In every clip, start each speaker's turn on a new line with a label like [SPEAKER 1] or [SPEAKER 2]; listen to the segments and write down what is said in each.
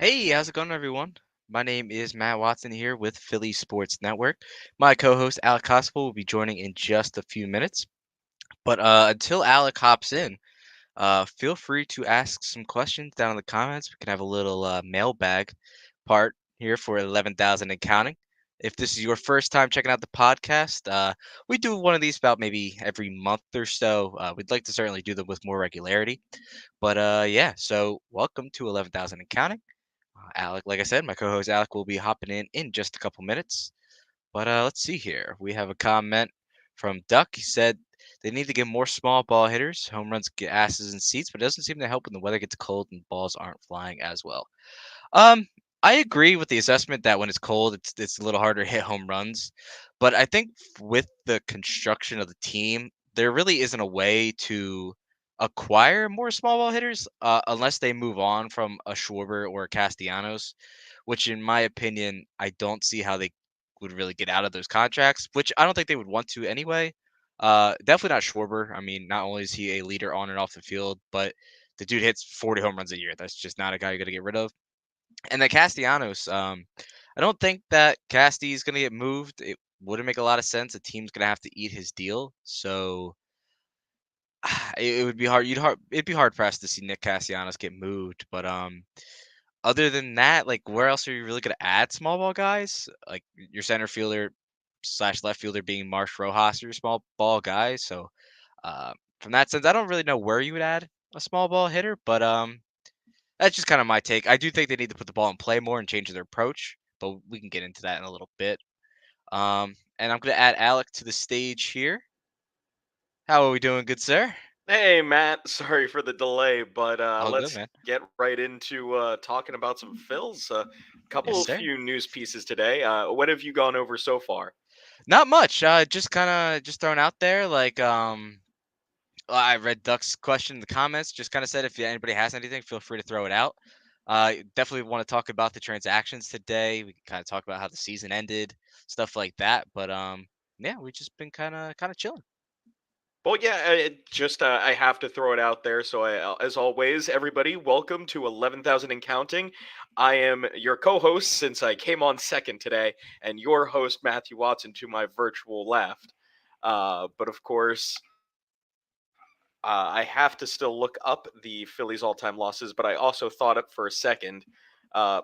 [SPEAKER 1] Hey, how's it going, everyone? My name is Matt Watson here with Philly Sports Network. My co-host Alec Cospel will be joining in just a few minutes. But until Alec hops in, feel free to ask some questions down in the comments. We can have a little mailbag part here for 11,000 and counting. If this is your first time checking out the podcast, we do one of these about maybe every month or so. We'd like to certainly do them with more regularity. But yeah, so welcome to 11,000 and counting. Alec, like I said, my co-host Alec will be hopping in just a couple minutes. But let's see here. We have a comment from Duck. He said they need to get more small ball hitters. Home runs get asses in seats, but it doesn't seem to help when the weather gets cold and balls aren't flying as well. Um, I agree with the assessment that when it's cold, it's a little harder to hit home runs. But I think with the construction of the team, there really isn't a way to acquire more small ball hitters unless they move on from a Schwarber or a Castellanos, which in my opinion, I don't see how they would really get out of those contracts, which I don't think they would want to anyway. Definitely not Schwarber. I mean, not only is he a leader on and off the field, but the dude hits 40 home runs a year. That's just not a guy you're going to get rid of. And then Castellanos, I don't think that Casti is going to get moved. It wouldn't make a lot of sense. The team's going to have to eat his deal. So it would be hard. It'd be hard pressed to see Nick Castellanos get moved. But other than that, like where else are you really going to add small ball guys? Like your center fielder slash left fielder being Marsh Rojas, your small ball guy. So from that sense, I don't really know where you would add a small ball hitter, but that's just kind of my take. I do think they need to put the ball in play more and change their approach, but we can get into that in a little bit. And I'm going to add Alec to the stage here. How are we doing, good sir?
[SPEAKER 2] Hey Matt, sorry for the delay, but
[SPEAKER 1] All good,
[SPEAKER 2] let's
[SPEAKER 1] man.
[SPEAKER 2] get right into talking about some Phils.
[SPEAKER 1] Yes,
[SPEAKER 2] Couple of
[SPEAKER 1] sir.
[SPEAKER 2] few news pieces today. What have you gone over so far?
[SPEAKER 1] Not much. Just kind of just thrown out there. Like, I read Duck's question in the comments. Just kind of said if anybody has anything, feel free to throw it out. Definitely want to talk about the transactions today. We can kind of talk about how the season ended, stuff like that. But yeah, we just been kind of chilling.
[SPEAKER 2] Well, yeah, I have to throw it out there. So, as always, everybody, welcome to 11,000 and counting. I am your co-host since I came on second today, and your host Matthew Watson to my virtual left. But of course, I have to still look up the Phillies' all-time losses. But I also thought it for a second.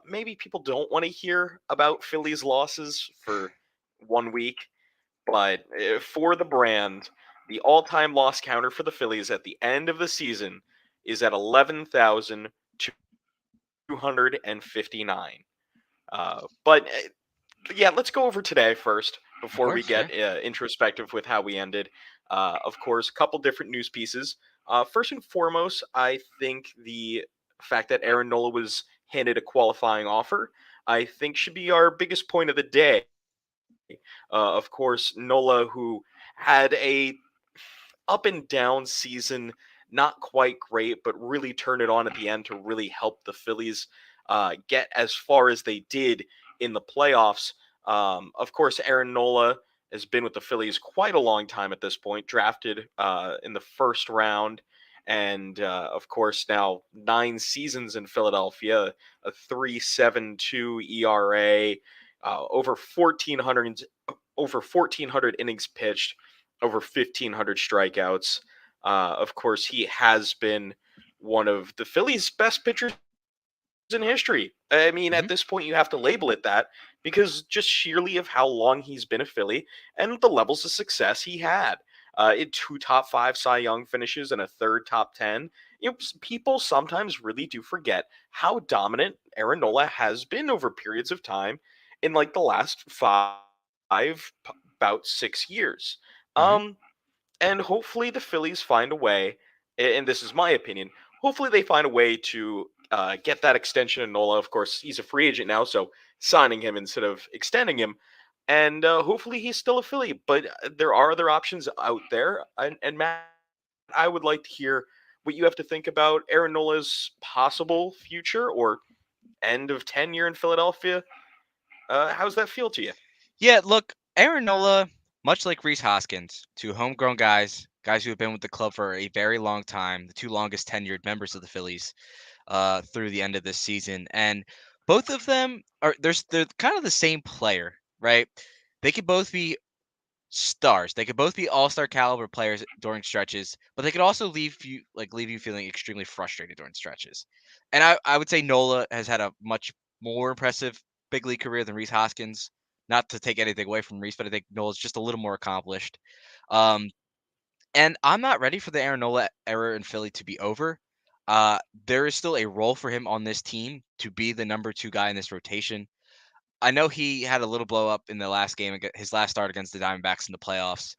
[SPEAKER 2] Maybe people don't want to hear about Phillies' losses for 1 week. But for the brand, the all time loss counter for the Phillies at the end of the season is at 11,259. But yeah, let's go over today first
[SPEAKER 1] Of
[SPEAKER 2] before we
[SPEAKER 1] course, yeah.
[SPEAKER 2] get introspective with how we ended. Of course, a couple different news pieces. First and foremost, I think the fact that Aaron Nola was handed a qualifying offer, I think should be our biggest point of the day. Of course, Nola, who had a up and down season, not quite great, but really turned it on at the end to really help the Phillies get as far as they did in the playoffs. Of course, Aaron Nola has been with the Phillies quite a long time at this point, drafted in the first round. And of course, now 9 seasons in Philadelphia, a 3.72 ERA, over 1,400 innings pitched, over 1,500 strikeouts. Of course, he has been one of the Phillies' best pitchers in history. I mean,
[SPEAKER 1] Hmm.
[SPEAKER 2] at this point, you have to label it that because just sheerly of how long he's been a Philly and the levels of success he had. In two top five Cy Young finishes and a third top 10. People sometimes really do forget how dominant Aaron Nola has been over periods of time in like the last about 6 years.
[SPEAKER 1] Hmm.
[SPEAKER 2] Um, and hopefully the Phillies find a way, and this is my opinion, hopefully they find a way to get that extension of Nola. Of course, he's a free agent now, so signing him instead of extending him. And hopefully he's still a Philly. But there are other options out there. And Matt, I would like to hear what you have to think about Aaron Nola's possible future or end of tenure in Philadelphia. How's that feel to you?
[SPEAKER 1] Yeah, look, Aaron Nola, much like Reese Hoskins, two homegrown guys, guys who have been with the club for a very long time, the two longest tenured members of the Phillies through the end of this season. And both of them they're kind of the same player, right? They could both be stars. They could both be all-star caliber players during stretches, but they could also leave you feeling extremely frustrated during stretches. And I would say Nola has had a much more impressive big league career than Reese Hoskins. Not to take anything away from Reese, but I think Nola's just a little more accomplished. Um, and I'm not ready for the Aaron Nola era in Philly to be over. There is still a role for him on this team to be the number two guy in this rotation. I know he had a little blow up in the last game, his last start against the Diamondbacks in the playoffs,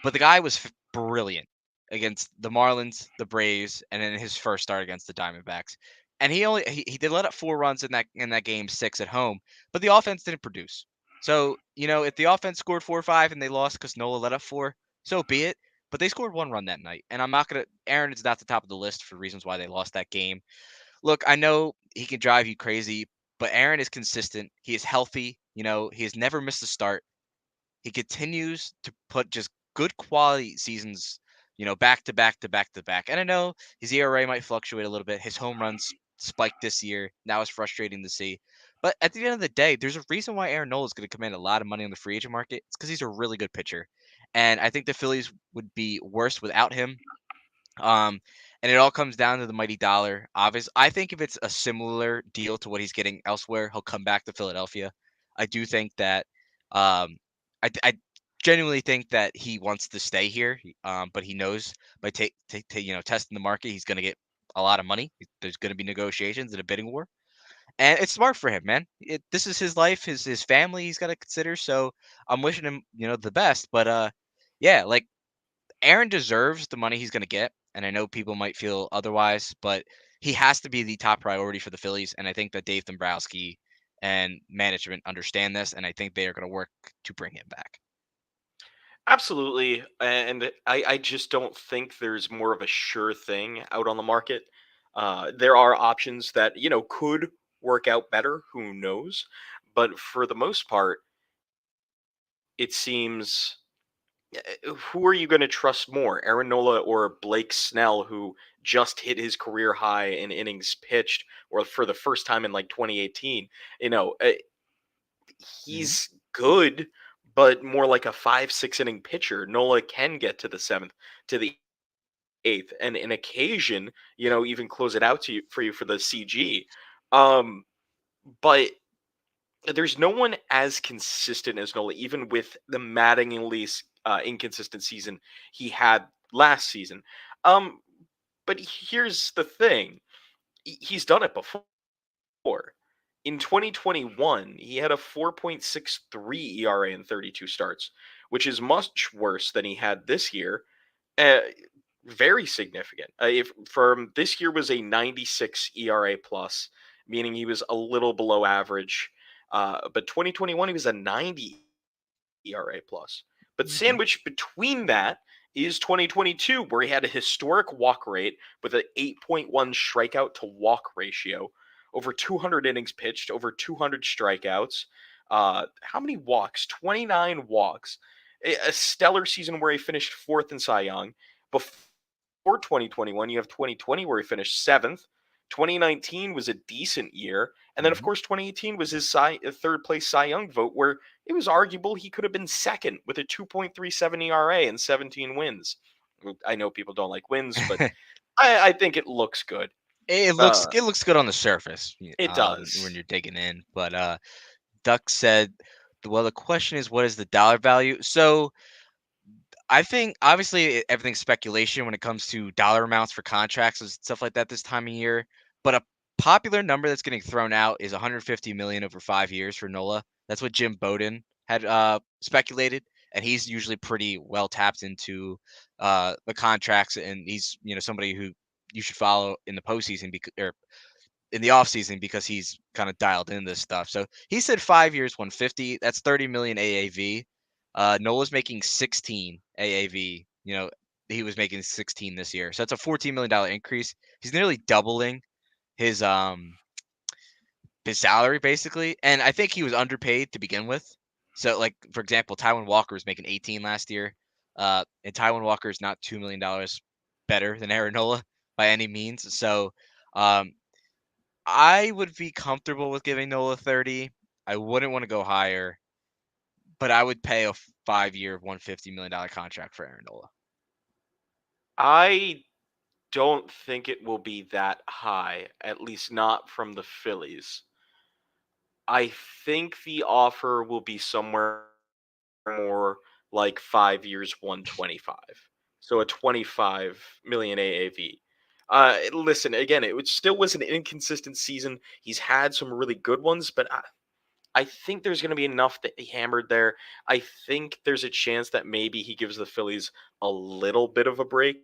[SPEAKER 1] but the guy was brilliant against the Marlins, the Braves, and in his first start against the Diamondbacks. And he did let up 4 runs in that game, 6 at home, but the offense didn't produce. So if the offense scored 4 or 5 and they lost because Nola let up 4, so be it. But they scored 1 run that night, and I'm not gonna. Aaron is not the top of the list for reasons why they lost that game. Look, I know he can drive you crazy, but Aaron is consistent. He is healthy. He has never missed a start. He continues to put just good quality seasons, back to back to back to back. And I know his ERA might fluctuate a little bit. His home runs spiked this year. Now it's frustrating to see. But at the end of the day, there's a reason why Aaron Nola is going to command a lot of money on the free agent market. It's because he's a really good pitcher. And I think the Phillies would be worse without him. Um, and it all comes down to the mighty dollar. Obviously, I think if it's a similar deal to what he's getting elsewhere, he'll come back to Philadelphia. I do think that. I genuinely think that he wants to stay here. But he knows by testing the market, he's going to get a lot of money. There's going to be negotiations and a bidding war, and it's smart for him, man. This is his life, his family. He's got to consider. So I'm wishing him, the best. But yeah, like Aaron deserves the money he's going to get, and I know people might feel otherwise, but he has to be the top priority for the Phillies, and I think that Dave Dombrowski and management understand this, and I think they are going to work to bring him back.
[SPEAKER 2] Absolutely, and I just don't think there's more of a sure thing out on the market. There are options that could work out better. Who knows? But for the most part, it seems who are you going to trust more, Aaron Nola or Blake Snell, who just hit his career high in innings pitched, or for the first time in like 2018?
[SPEAKER 1] Hmm.
[SPEAKER 2] He's good, but more like a 5, 6 inning pitcher. Nola can get to the seventh, to the eighth, and an occasion, even close it out to you for the CG. Um, but there's no one as consistent as Nola, even with the maddeningly inconsistent season he had last season. Um, but here's the thing: he's done it before. In 2021, he had a 4.63 ERA in 32 starts, which is much worse than he had this year. Uh, Very significant. If from this year was a 96 ERA plus, meaning he was a little below average. But 2021 he was a 90 ERA plus. But
[SPEAKER 1] Hmm.
[SPEAKER 2] sandwiched between that is 2022, where he had a historic walk rate with an 8.1 strikeout to walk ratio, over 200 innings pitched, over 200 strikeouts. How many walks? 29 walks. A stellar season where he finished fourth in Cy Young. Before 2021, you have 2020 where he finished seventh. 2019 was a decent year. And then, of
[SPEAKER 1] Hmm.
[SPEAKER 2] course, 2018 was his third place Cy Young vote, where it was arguable he could have been second with a 2.37 ERA and 17 wins. I know people don't like wins, but I think it looks good.
[SPEAKER 1] it looks
[SPEAKER 2] Uh,
[SPEAKER 1] it looks good on the surface,
[SPEAKER 2] it
[SPEAKER 1] when
[SPEAKER 2] does.
[SPEAKER 1] you're digging in. But Duck said, well, the question is, what is the dollar value? So I think obviously everything's speculation when it comes to dollar amounts for contracts and stuff like that this time of year. But a popular number that's getting thrown out is 150 million over 5 years for Nola. That's what Jim Bowden had speculated, and he's usually pretty well tapped into the contracts, and he's somebody who you should follow in the postseason or in the offseason because he's kind of dialed in this stuff. So he said 5 years, 150. That's 30 million AAV. Nola's making 16 AAV. He was making 16 this year. So that's a $14 million increase. He's nearly doubling his his salary basically. And I think he was underpaid to begin with. So like for example, Taiwan Walker was making 18 last year. And Taiwan Walker is not $2 million better than Aaron Nola by any means. So um I would be comfortable with giving Nola 30. I wouldn't want to go higher, but I would pay a 5-year, $150 million contract for Aaron Nola.
[SPEAKER 2] I don't think it will be that high, at least not from the Phillies. I think the offer will be somewhere more like 5 years, 125. So a 25 million AAV. Listen, again, still was an inconsistent season. He's had some really good ones, but I think there's going to be enough that he hammered there. I think there's a chance that maybe he gives the Phillies a little bit of a break.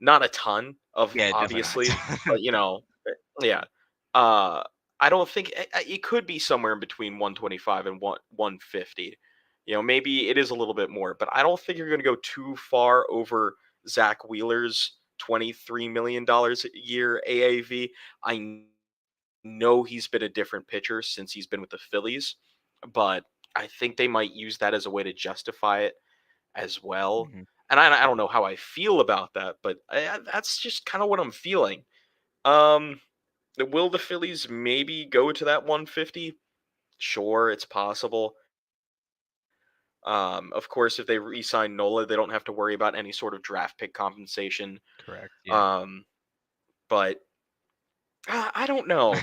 [SPEAKER 2] Not a ton of
[SPEAKER 1] Yeah, definitely
[SPEAKER 2] obviously,
[SPEAKER 1] not.
[SPEAKER 2] but yeah. Uh, I don't think it could be somewhere in between 125 and 150. Maybe it is a little bit more, but I don't think you're going to go too far over Zach Wheeler's $23 million a year AAV. I know he's been a different pitcher since he's been with the Phillies, but I think they might use that as a way to justify it as well.
[SPEAKER 1] Mhm.
[SPEAKER 2] And I don't know how I feel about that, but that's just kind of what I'm feeling. Um, will the Phillies maybe go to that 150? Sure, it's possible. Of course, if they re-sign Nola, they don't have to worry about any sort of draft pick compensation.
[SPEAKER 1] Correct. Yeah.
[SPEAKER 2] Um, but I don't know.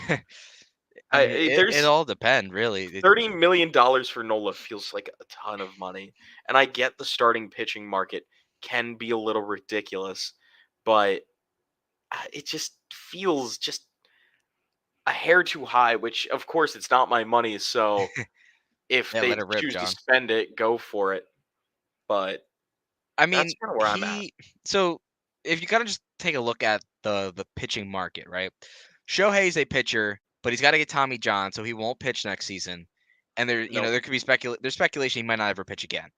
[SPEAKER 1] I mean, it
[SPEAKER 2] There's
[SPEAKER 1] all depend really.
[SPEAKER 2] $30 million for Nola feels like a ton of money, and I get the starting pitching market can be a little ridiculous, but it just feels just a hair too high. Which, of course, it's not my money, so if
[SPEAKER 1] Yeah,
[SPEAKER 2] they
[SPEAKER 1] let it rip,
[SPEAKER 2] choose to
[SPEAKER 1] John.
[SPEAKER 2] spend it, go for it. But
[SPEAKER 1] I
[SPEAKER 2] that's
[SPEAKER 1] mean,
[SPEAKER 2] kind of where I'm at.
[SPEAKER 1] so if you kind of just take a look at the pitching market, right? Shohei's a pitcher, but he's got to get Tommy John, so he won't pitch next season. And
[SPEAKER 2] No,
[SPEAKER 1] there could be there's speculation he might not ever pitch again,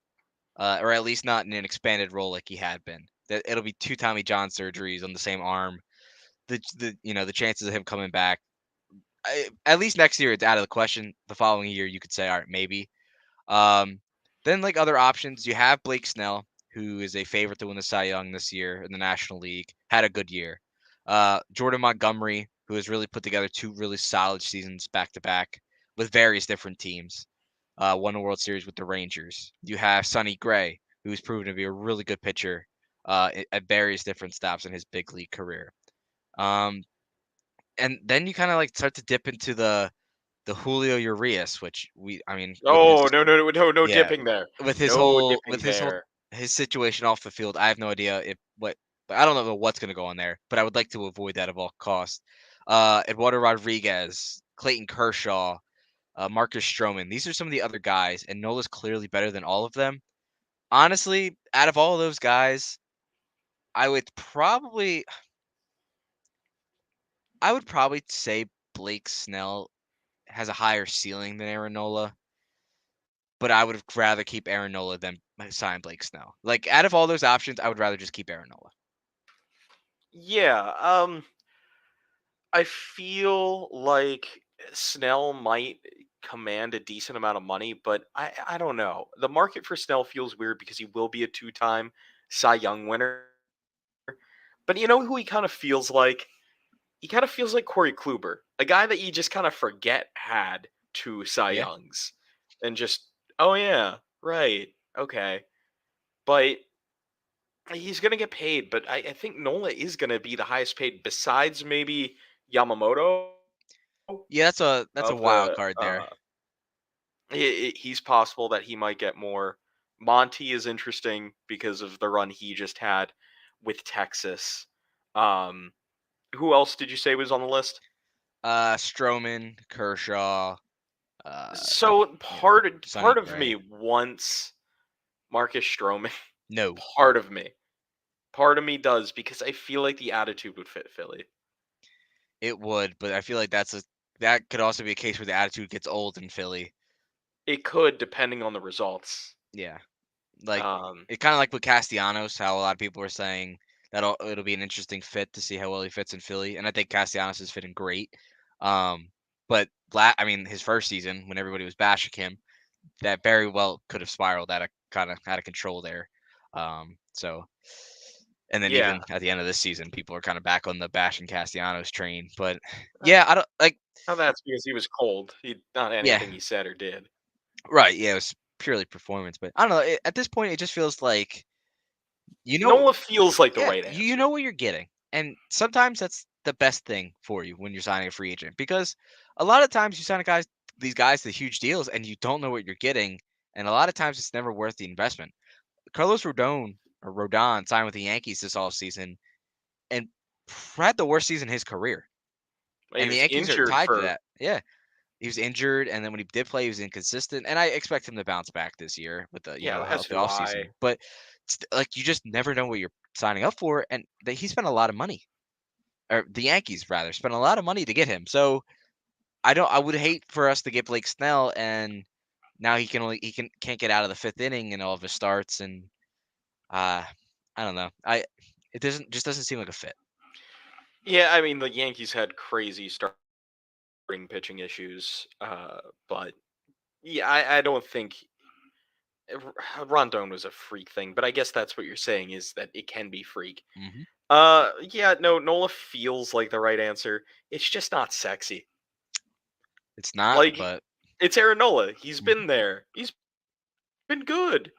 [SPEAKER 1] or at least not in an expanded role like he had been. That it'll be two Tommy John surgeries on the same arm. The chances of him coming back, at least next year, it's out of the question. The following year, you could say, all right, maybe. Um, then like other options, you have Blake Snell, who is a favorite to win the Cy Young this year in the National League, had a good year. Jordan Montgomery, who has really put together two really solid seasons back to back with various different teams. Won a World Series with the Rangers. You have Sonny Gray, who's proven to be a really good pitcher at various different stops in his big league career. Um, and then you kind of like start to dip into the Julio Urias, which I mean, with his
[SPEAKER 2] oh no
[SPEAKER 1] yeah,
[SPEAKER 2] dipping there.
[SPEAKER 1] with his
[SPEAKER 2] No
[SPEAKER 1] whole
[SPEAKER 2] dipping there.
[SPEAKER 1] his situation off the field, I have no idea if what I don't know what's gonna go on there, but I would like to avoid that at all costs. Eduardo Rodriguez, Clayton Kershaw, Marcus Stroman. These are some of the other guys, and Nola's clearly better than all of them. Honestly, out of all of those guys, I would probably I would probably say Blake Snell has a higher ceiling than Aaron Nola, but I would have rather keep Aaron Nola than sign Blake Snell. Like out of all those options, I would rather just keep Aaron Nola.
[SPEAKER 2] Yeah. I feel like Snell might command a decent amount of money, but I don't know. The market for Snell feels weird because he will be a two-time Cy Young winner. But you know who he kind of feels like? He kind of feels like Corey Kluber, a guy that you just kind of forget had two Cy
[SPEAKER 1] Yeah.
[SPEAKER 2] Youngs, and just oh yeah, right, okay. But he's gonna get paid. But I think Nola is gonna be the highest paid, besides maybe Yamamoto
[SPEAKER 1] Yeah, that's a
[SPEAKER 2] of
[SPEAKER 1] wild
[SPEAKER 2] the.
[SPEAKER 1] card there.
[SPEAKER 2] He's possible that he might get more. Monty is interesting because of the run he just had with Texas. Um, who else did you say was on the list?
[SPEAKER 1] Stroman, Kershaw,
[SPEAKER 2] So
[SPEAKER 1] Sonny
[SPEAKER 2] part of
[SPEAKER 1] Gray.
[SPEAKER 2] me wants Marcus Stroman.
[SPEAKER 1] No,
[SPEAKER 2] Part of me, part of me does because I feel like the attitude would fit Philly.
[SPEAKER 1] it would, but I feel like that could also be a case where the attitude gets old in Philly.
[SPEAKER 2] It could, depending on the results.
[SPEAKER 1] Yeah, like
[SPEAKER 2] Um,
[SPEAKER 1] it kind of like with Castellanos, how a lot of people are saying that it'll be an interesting fit to see how well he fits in Philly, and I think Castellanos is fitting great. Um, but I mean, his first season when everybody was bashing him, that very well could have spiraled kind of out of control there. So And then
[SPEAKER 2] Yeah.
[SPEAKER 1] even at the end of this season, people are kind of back on the bashing Castellanos train. But
[SPEAKER 2] Uh,
[SPEAKER 1] yeah, I don't like.
[SPEAKER 2] Now that's because he was cold. Not
[SPEAKER 1] Yeah,
[SPEAKER 2] anything he said or did.
[SPEAKER 1] right. Yeah, it was purely performance. But I don't know. At this point, it just feels like you know,
[SPEAKER 2] Nola feels like the
[SPEAKER 1] yeah,
[SPEAKER 2] right
[SPEAKER 1] you
[SPEAKER 2] answer.
[SPEAKER 1] know what you're getting, and sometimes that's the best thing for you when you're signing a free agent because a lot of times you sign these guys to huge deals, and you don't know what you're getting, and a lot of times it's never worth the investment. Carlos Rodon signed with the Yankees this offseason and had the worst season in his career.
[SPEAKER 2] He
[SPEAKER 1] And the
[SPEAKER 2] was
[SPEAKER 1] Yankees are
[SPEAKER 2] injured
[SPEAKER 1] tied to
[SPEAKER 2] for.
[SPEAKER 1] that. Yeah. He was injured, and then when he did play, he was inconsistent. And I expect him to bounce back this year with the
[SPEAKER 2] Yeah,
[SPEAKER 1] a
[SPEAKER 2] as
[SPEAKER 1] healthy
[SPEAKER 2] do I.
[SPEAKER 1] offseason. But like you just never know what you're signing up for, and he spent a lot of money, or the Yankees rather spent a lot of money to get him. So I don't. I would hate for us to get Blake Snell, and now can't get out of the fifth inning in all of his starts, and uh, I don't know. It doesn't seem like a fit.
[SPEAKER 2] Yeah, I mean the Yankees had crazy starting pitching issues, but yeah, I don't think Rondon was a freak thing. But I guess that's what you're saying is that it can be freak.
[SPEAKER 1] Hmm.
[SPEAKER 2] Yeah, no, Nola feels like the right answer. It's just not sexy.
[SPEAKER 1] It's not,
[SPEAKER 2] Like
[SPEAKER 1] but
[SPEAKER 2] it's Aaron Nola. He's
[SPEAKER 1] mhm.
[SPEAKER 2] been there. He's been good,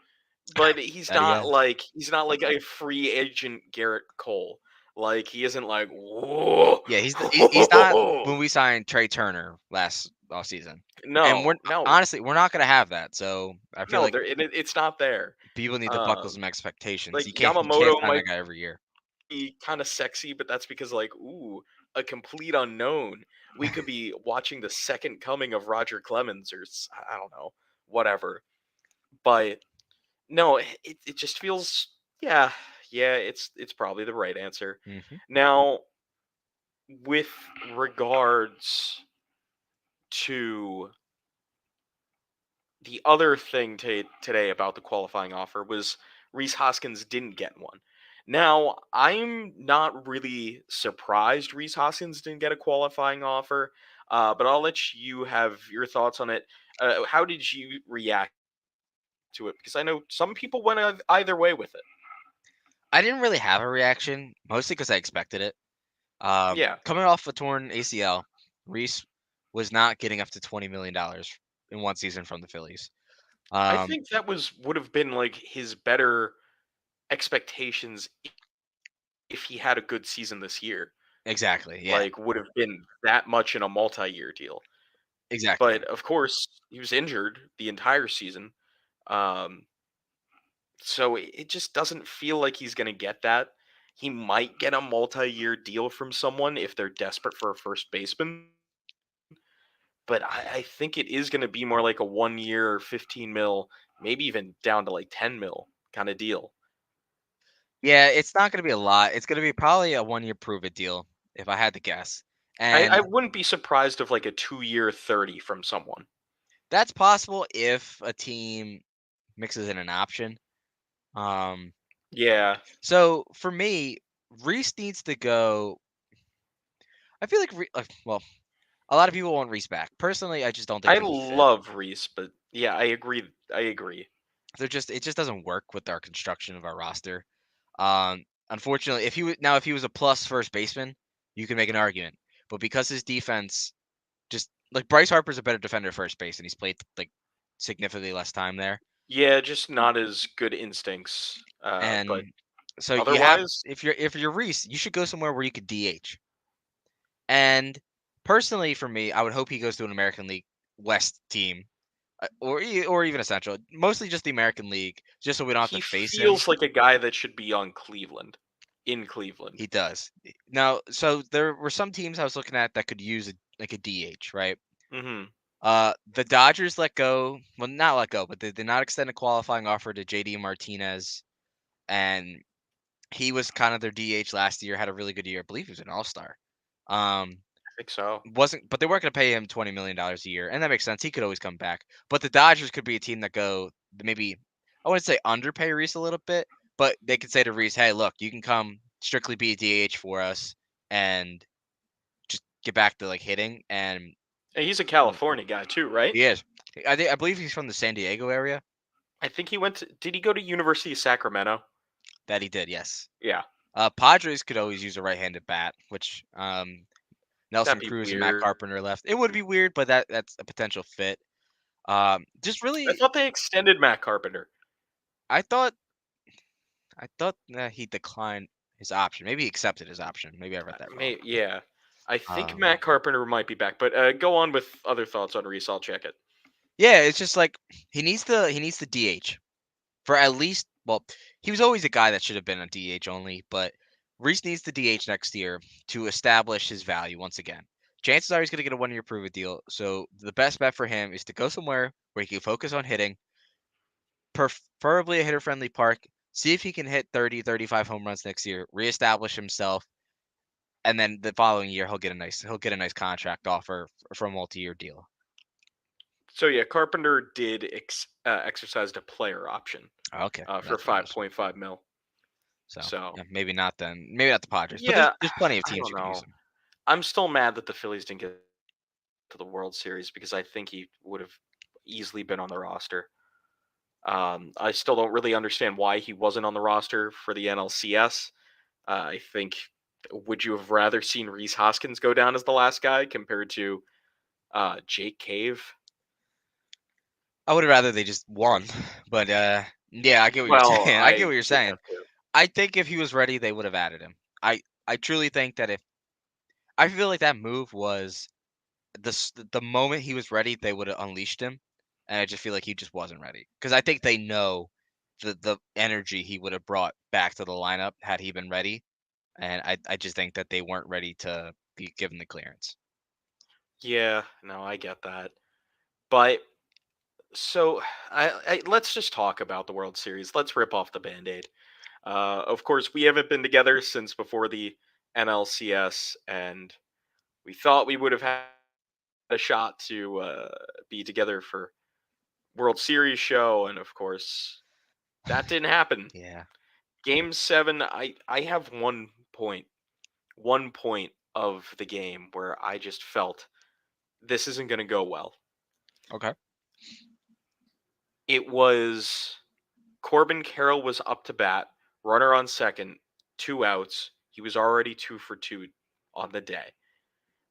[SPEAKER 2] but
[SPEAKER 1] That he has.
[SPEAKER 2] he's not like a free agent Garrett Cole. Like he isn't like whoa.
[SPEAKER 1] Yeah, he's not when we signed Trey Turner last off season, and
[SPEAKER 2] No, no,
[SPEAKER 1] honestly we're not gonna have that. So I feel
[SPEAKER 2] no.
[SPEAKER 1] like
[SPEAKER 2] There, it's not there.
[SPEAKER 1] people need to buckle
[SPEAKER 2] Um,
[SPEAKER 1] some expectations.
[SPEAKER 2] like
[SPEAKER 1] You can't
[SPEAKER 2] Yamamoto
[SPEAKER 1] sign
[SPEAKER 2] might
[SPEAKER 1] that guy every year.
[SPEAKER 2] be kind of sexy, but that's because like ooh, a complete unknown. We could be watching the second coming of Roger Clemens or I don't know, whatever. But no, it just feels yeah, yeah, it's probably the right answer.
[SPEAKER 1] Hmm.
[SPEAKER 2] Now, with regards to the other thing today about the qualifying offer was Reese Hoskins didn't get one. Now, I'm not really surprised Reese Hoskins didn't get a qualifying offer, but I'll let you have your thoughts on it. How did you react to it? Because I know some people went either way with it.
[SPEAKER 1] I didn't really have a reaction, mostly because I expected it.
[SPEAKER 2] Yeah,
[SPEAKER 1] Coming off a torn ACL, Reese was not getting up to $20 million in one season from the Phillies.
[SPEAKER 2] I
[SPEAKER 1] Um,
[SPEAKER 2] think that would have been like his better expectations if he had a good season this year.
[SPEAKER 1] exactly. Yeah,
[SPEAKER 2] Like would have been that much in a multi-year deal.
[SPEAKER 1] exactly.
[SPEAKER 2] But of course, he was injured the entire season. Um, so it just doesn't feel like he's going to get that. He might get a multi-year deal from someone if they're desperate for a first baseman. But I think it is going to be more like a 1 year, 15 mil, maybe even down to like 10 mil kind of deal.
[SPEAKER 1] Yeah, it's not going to be a lot. It's going to be probably a 1 year prove it deal, if I had to guess.
[SPEAKER 2] I
[SPEAKER 1] And
[SPEAKER 2] wouldn't be surprised of like a 2 year 30 from someone.
[SPEAKER 1] that's possible if a team mixes in an option. Um,
[SPEAKER 2] Yeah.
[SPEAKER 1] so for me, Reese needs to go. I feel like, well, a lot of people want Reese back. Personally, I just don't think
[SPEAKER 2] I
[SPEAKER 1] he's a fit.
[SPEAKER 2] love Reese, but yeah, I agree. I agree.
[SPEAKER 1] It just doesn't work with our construction of our roster. Unfortunately, if he was a plus first baseman, you can make an argument. But because his defense just like Bryce Harper's a better defender at first base, and he's played like significantly less time there.
[SPEAKER 2] Yeah, just not as good instincts. But
[SPEAKER 1] And so you have
[SPEAKER 2] otherwise,
[SPEAKER 1] if you're Reese, you should go somewhere where you could DH. And personally, for me, I would hope he goes to an American League West team, or even a Central. Mostly just the American League, just so we don't have to
[SPEAKER 2] he
[SPEAKER 1] face him.
[SPEAKER 2] feels like a guy that should be on Cleveland, in Cleveland.
[SPEAKER 1] He does. Now, so there were some teams I was looking at that could use like a DH, right?
[SPEAKER 2] Hmm.
[SPEAKER 1] The Dodgers let go. Well, not let go, but they did not extend a qualifying offer to JD Martinez, and he was kind of their DH last year. Had a really good year. I believe he was an All Star. Um,
[SPEAKER 2] I think so.
[SPEAKER 1] wasn't, but they weren't going to pay him $20 million a year, and that makes sense. He could always come back. But the Dodgers could be a team that go maybe I wouldn't say underpay Reese a little bit, but they could say to Reese, "Hey, look, you can come strictly be a DH for us and just get back to like hitting." And
[SPEAKER 2] And he's a California guy too, right?
[SPEAKER 1] he is. I believe he's from the San Diego area.
[SPEAKER 2] I think he went. Did he go to University of Sacramento?
[SPEAKER 1] That he did, yes.
[SPEAKER 2] Yeah.
[SPEAKER 1] Padres could always use a right-handed bat, which
[SPEAKER 2] That'd
[SPEAKER 1] Nelson
[SPEAKER 2] be
[SPEAKER 1] Cruz and Matt
[SPEAKER 2] weird.
[SPEAKER 1] Carpenter left. It would be weird, but that's a potential fit. Just
[SPEAKER 2] I
[SPEAKER 1] really,
[SPEAKER 2] thought they extended Matt Carpenter.
[SPEAKER 1] I thought that he declined his option. Maybe he accepted his option. Maybe I read that wrong.
[SPEAKER 2] Yeah. I think
[SPEAKER 1] Um,
[SPEAKER 2] Matt Carpenter might be back, but go on with other thoughts on Reese. I'll check it.
[SPEAKER 1] yeah, it's just like he needs the DH for at least. Well, he was always a guy that should have been a DH only, but Reese needs the DH next year to establish his value once again. Chances are he's going to get a 1-year prove-it deal. So the best bet for him is to go somewhere where he can focus on hitting, preferably a hitter-friendly park. See if he can hit 30, 35 home runs next year, reestablish himself, and then the following year he'll get a nice contract offer for a multi-year deal.
[SPEAKER 2] So yeah, Carpenter did exercise the player option
[SPEAKER 1] Okay,
[SPEAKER 2] for
[SPEAKER 1] that's what it was.
[SPEAKER 2] 5.5 mil.
[SPEAKER 1] So
[SPEAKER 2] So
[SPEAKER 1] yeah, maybe not then. Maybe not the Padres, but there's
[SPEAKER 2] yeah,
[SPEAKER 1] there's plenty of
[SPEAKER 2] I
[SPEAKER 1] teams
[SPEAKER 2] don't
[SPEAKER 1] who could use
[SPEAKER 2] know.
[SPEAKER 1] him.
[SPEAKER 2] I'm still mad that the Phillies didn't get to the World Series because I think he would have easily been on the roster. I still don't really understand why he wasn't on the roster for the NLCS. I think, would you have rather seen Reese Hoskins go down as the last guy compared to Jake Cave?
[SPEAKER 1] I would have rather they just won, but yeah, I get what you're
[SPEAKER 2] Well,
[SPEAKER 1] saying. I get
[SPEAKER 2] I
[SPEAKER 1] what you're
[SPEAKER 2] would
[SPEAKER 1] saying.
[SPEAKER 2] have to.
[SPEAKER 1] I think if he was ready, they would have added him. I truly think that if I feel like that move was the moment he was ready, they would have unleashed him, and I just feel like he just wasn't ready because I think they know the energy he would have brought back to the lineup had he been ready, and I just think that they weren't ready to be given the clearance.
[SPEAKER 2] Yeah, no, I get that. But so let's just talk about the World Series. Let's rip off the Band-Aid. Of course, we haven't been together since before the NLCS, and we thought we would have had a shot to be together for World Series show, and of course, that didn't happen.
[SPEAKER 1] Yeah.
[SPEAKER 2] Game 7, I have 1 point of the game where I just felt this isn't going to go well.
[SPEAKER 1] Okay.
[SPEAKER 2] It was Corbin Carroll was up to bat, runner on second, 2 outs. He was already 2 for 2 on the day.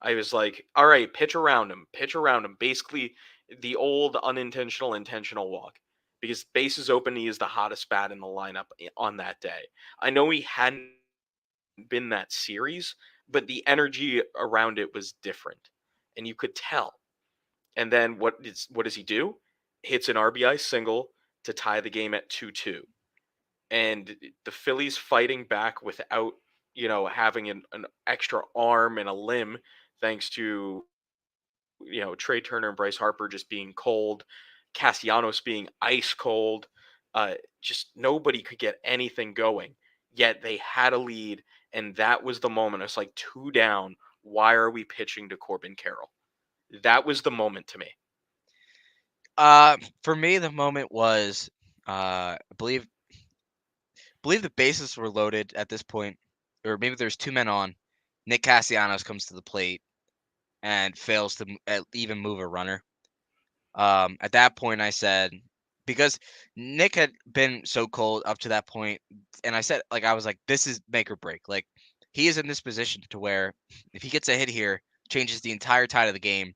[SPEAKER 2] I was like, all right, pitch around him, pitch around him. Basically, the old unintentional, intentional walk. Because bases open, he is the hottest bat in the lineup on that day. I know he hadn't been that series, but the energy around it was different. And you could tell. And then what does he do? Hits an RBI single to tie the game at 2-2. And the Phillies fighting back without, having an extra arm and a limb, thanks to, Trey Turner and Bryce Harper just being cold, Castellanos being ice cold. Just nobody could get anything going. Yet they had a lead, and that was the moment. It's like 2 down. Why are we pitching to Corbin Carroll? That was the moment to me.
[SPEAKER 1] For me, the moment was, I believe the bases were loaded at this point, or maybe there's two men on. Nick Castellanos comes to the plate and fails to even move a runner. At that point, I said, because Nick had been so cold up to that point, and I said, like, I was like, this is make or break. Like, he is in this position to where if he gets a hit here, changes the entire tide of the game,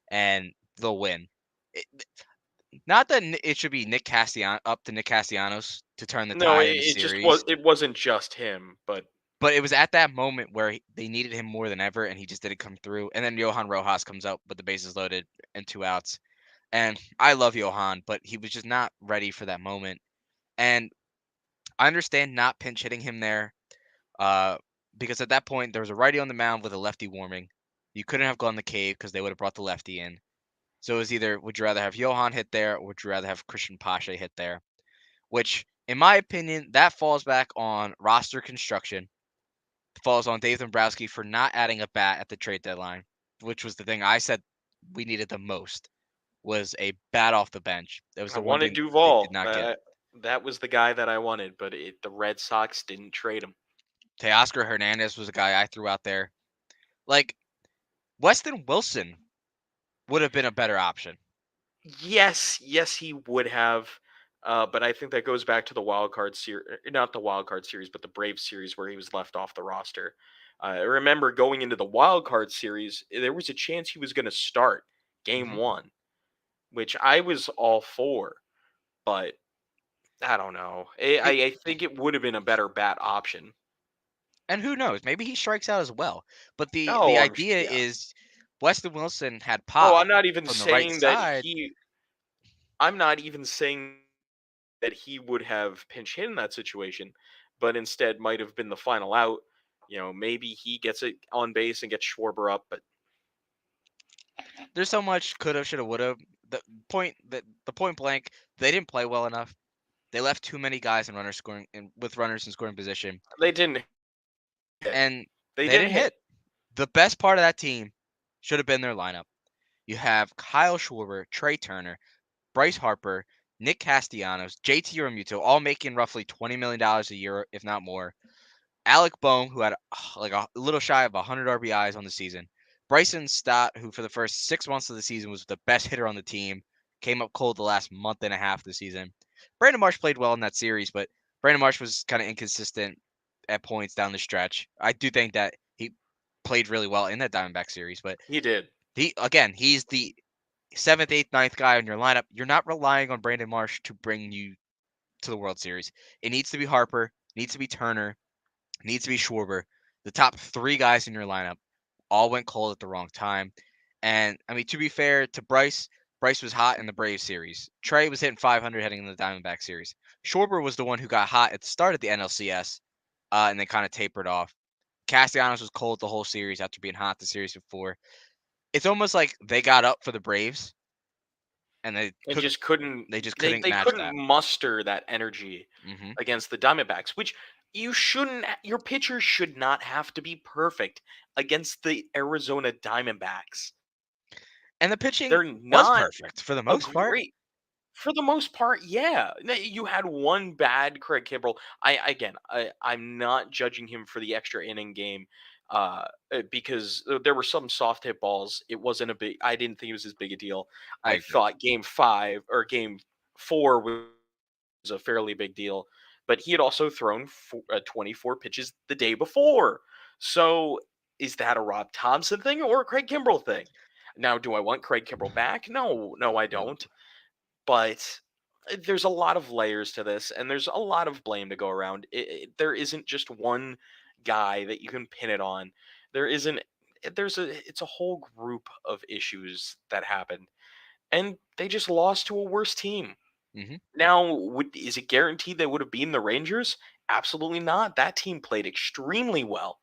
[SPEAKER 1] and they'll win. It, not that it should be up to Nick Castellanos to turn the
[SPEAKER 2] No,
[SPEAKER 1] tide in the
[SPEAKER 2] it just was.
[SPEAKER 1] series,
[SPEAKER 2] It wasn't just him, but
[SPEAKER 1] but it was at that moment where they needed him more than ever, and he just didn't come through. And then Johan Rojas comes out with the bases loaded and 2 outs. And I love Johan, but he was just not ready for that moment. And I understand not pinch hitting him there, uh, because at that point there was a righty on the mound with a lefty warming. You couldn't have gone the cave because they would have brought the lefty in. So it was either would you rather have Johan hit there or would you rather have Christian Pache hit there? Which, in my opinion, that falls back on roster construction. Falls on Dave Dombrowski for not adding a bat at the trade deadline, which was the thing I said we needed the most, was a bat off the bench. That was
[SPEAKER 2] I
[SPEAKER 1] the one
[SPEAKER 2] wanted
[SPEAKER 1] thing they did
[SPEAKER 2] Duvall.
[SPEAKER 1] not get.
[SPEAKER 2] That was the guy that I wanted, but the Red Sox didn't trade him.
[SPEAKER 1] Teoscar Hernandez was a guy I threw out there. Like, Weston Wilson would have been a better option.
[SPEAKER 2] Yes, he would have. But I think that goes back to the wild card series, not the wild card series, but the Braves series where he was left off the roster. I remember going into the wild card series, there was a chance he was going to start game
[SPEAKER 1] Hmm.
[SPEAKER 2] one, which I was all for, but I don't know. I think it would have been a better bat option.
[SPEAKER 1] And who knows? Maybe he strikes out as well. But the
[SPEAKER 2] Oh,
[SPEAKER 1] idea
[SPEAKER 2] yeah.
[SPEAKER 1] is Weston Wilson had
[SPEAKER 2] Oh,
[SPEAKER 1] pop from the right side.
[SPEAKER 2] I'm not even saying that he would have pinch hit in that situation, but instead might have been the final out. Maybe he gets it on base and gets Schwarber up, but
[SPEAKER 1] There's so much coulda, shoulda, woulda. The point blank, they didn't play well enough. They left too many guys in runners scoring in, with runners in scoring position,
[SPEAKER 2] they didn't hit.
[SPEAKER 1] and
[SPEAKER 2] They
[SPEAKER 1] they
[SPEAKER 2] didn't
[SPEAKER 1] didn't
[SPEAKER 2] hit.
[SPEAKER 1] hit. The best part of that team should have been their lineup. You have Kyle Schwarber, Trey Turner, Bryce Harper, Nick Castellanos, JT Realmuto, all making roughly $20 million a year, if not more. Alec Bohm, who had like a little shy of 100 RBIs on the season. Bryson Stott, who for the first 6 months of the season was the best hitter on the team, came up cold the last month and a half of the season. Brandon Marsh played well in that series, but Brandon Marsh was kind of inconsistent at points down the stretch. I do think that he played really well in that Diamondback series, but
[SPEAKER 2] He did.
[SPEAKER 1] he's the seventh, eighth, ninth guy in your lineup. You're not relying on Brandon Marsh to bring you to the World Series. It needs to be Harper, needs to be Turner, needs to be Schwarber. The top three guys in your lineup all went cold at the wrong time. And I mean, to be fair to Bryce, Bryce was hot in the Braves series. Trey was hitting 500 heading into the Diamondback series. Schwarber was the one who got hot at the start of the NLCS, and then kind of tapered off. Castellanos was cold the whole series after being hot the series before. It's almost like they got up for the Braves and
[SPEAKER 2] And just couldn't
[SPEAKER 1] they just
[SPEAKER 2] they
[SPEAKER 1] couldn't
[SPEAKER 2] they
[SPEAKER 1] match
[SPEAKER 2] couldn't
[SPEAKER 1] that.
[SPEAKER 2] muster that energy
[SPEAKER 1] Hmm.
[SPEAKER 2] against the Diamondbacks, which your pitcher should not have to be perfect against the Arizona Diamondbacks.
[SPEAKER 1] And the pitching
[SPEAKER 2] They're
[SPEAKER 1] was
[SPEAKER 2] not
[SPEAKER 1] perfect for the
[SPEAKER 2] a
[SPEAKER 1] most part.
[SPEAKER 2] great For the most part, yeah. You had one bad Craig Kimbrell. I'm not judging him for the extra inning game, because there were some soft hit balls. It wasn't a big. I didn't think it was as big a deal.
[SPEAKER 1] I
[SPEAKER 2] I
[SPEAKER 1] agree.
[SPEAKER 2] thought game 4 was a fairly big deal, but he had also thrown 24 pitches the day before. So is that a Rob Thompson thing or a Craig Kimbrell thing? Now, do I want Craig Kimbrell back? No, no, I
[SPEAKER 1] Nope.
[SPEAKER 2] don't. But there's a lot of layers to this, and there's a lot of blame to go around. There isn't just one guy that you can pin it on. There isn't. It's a whole group of issues that happened, and they just lost to a worse team.
[SPEAKER 1] Hmm.
[SPEAKER 2] Now, is it guaranteed they would have beaten the Rangers? Absolutely not. That team played extremely well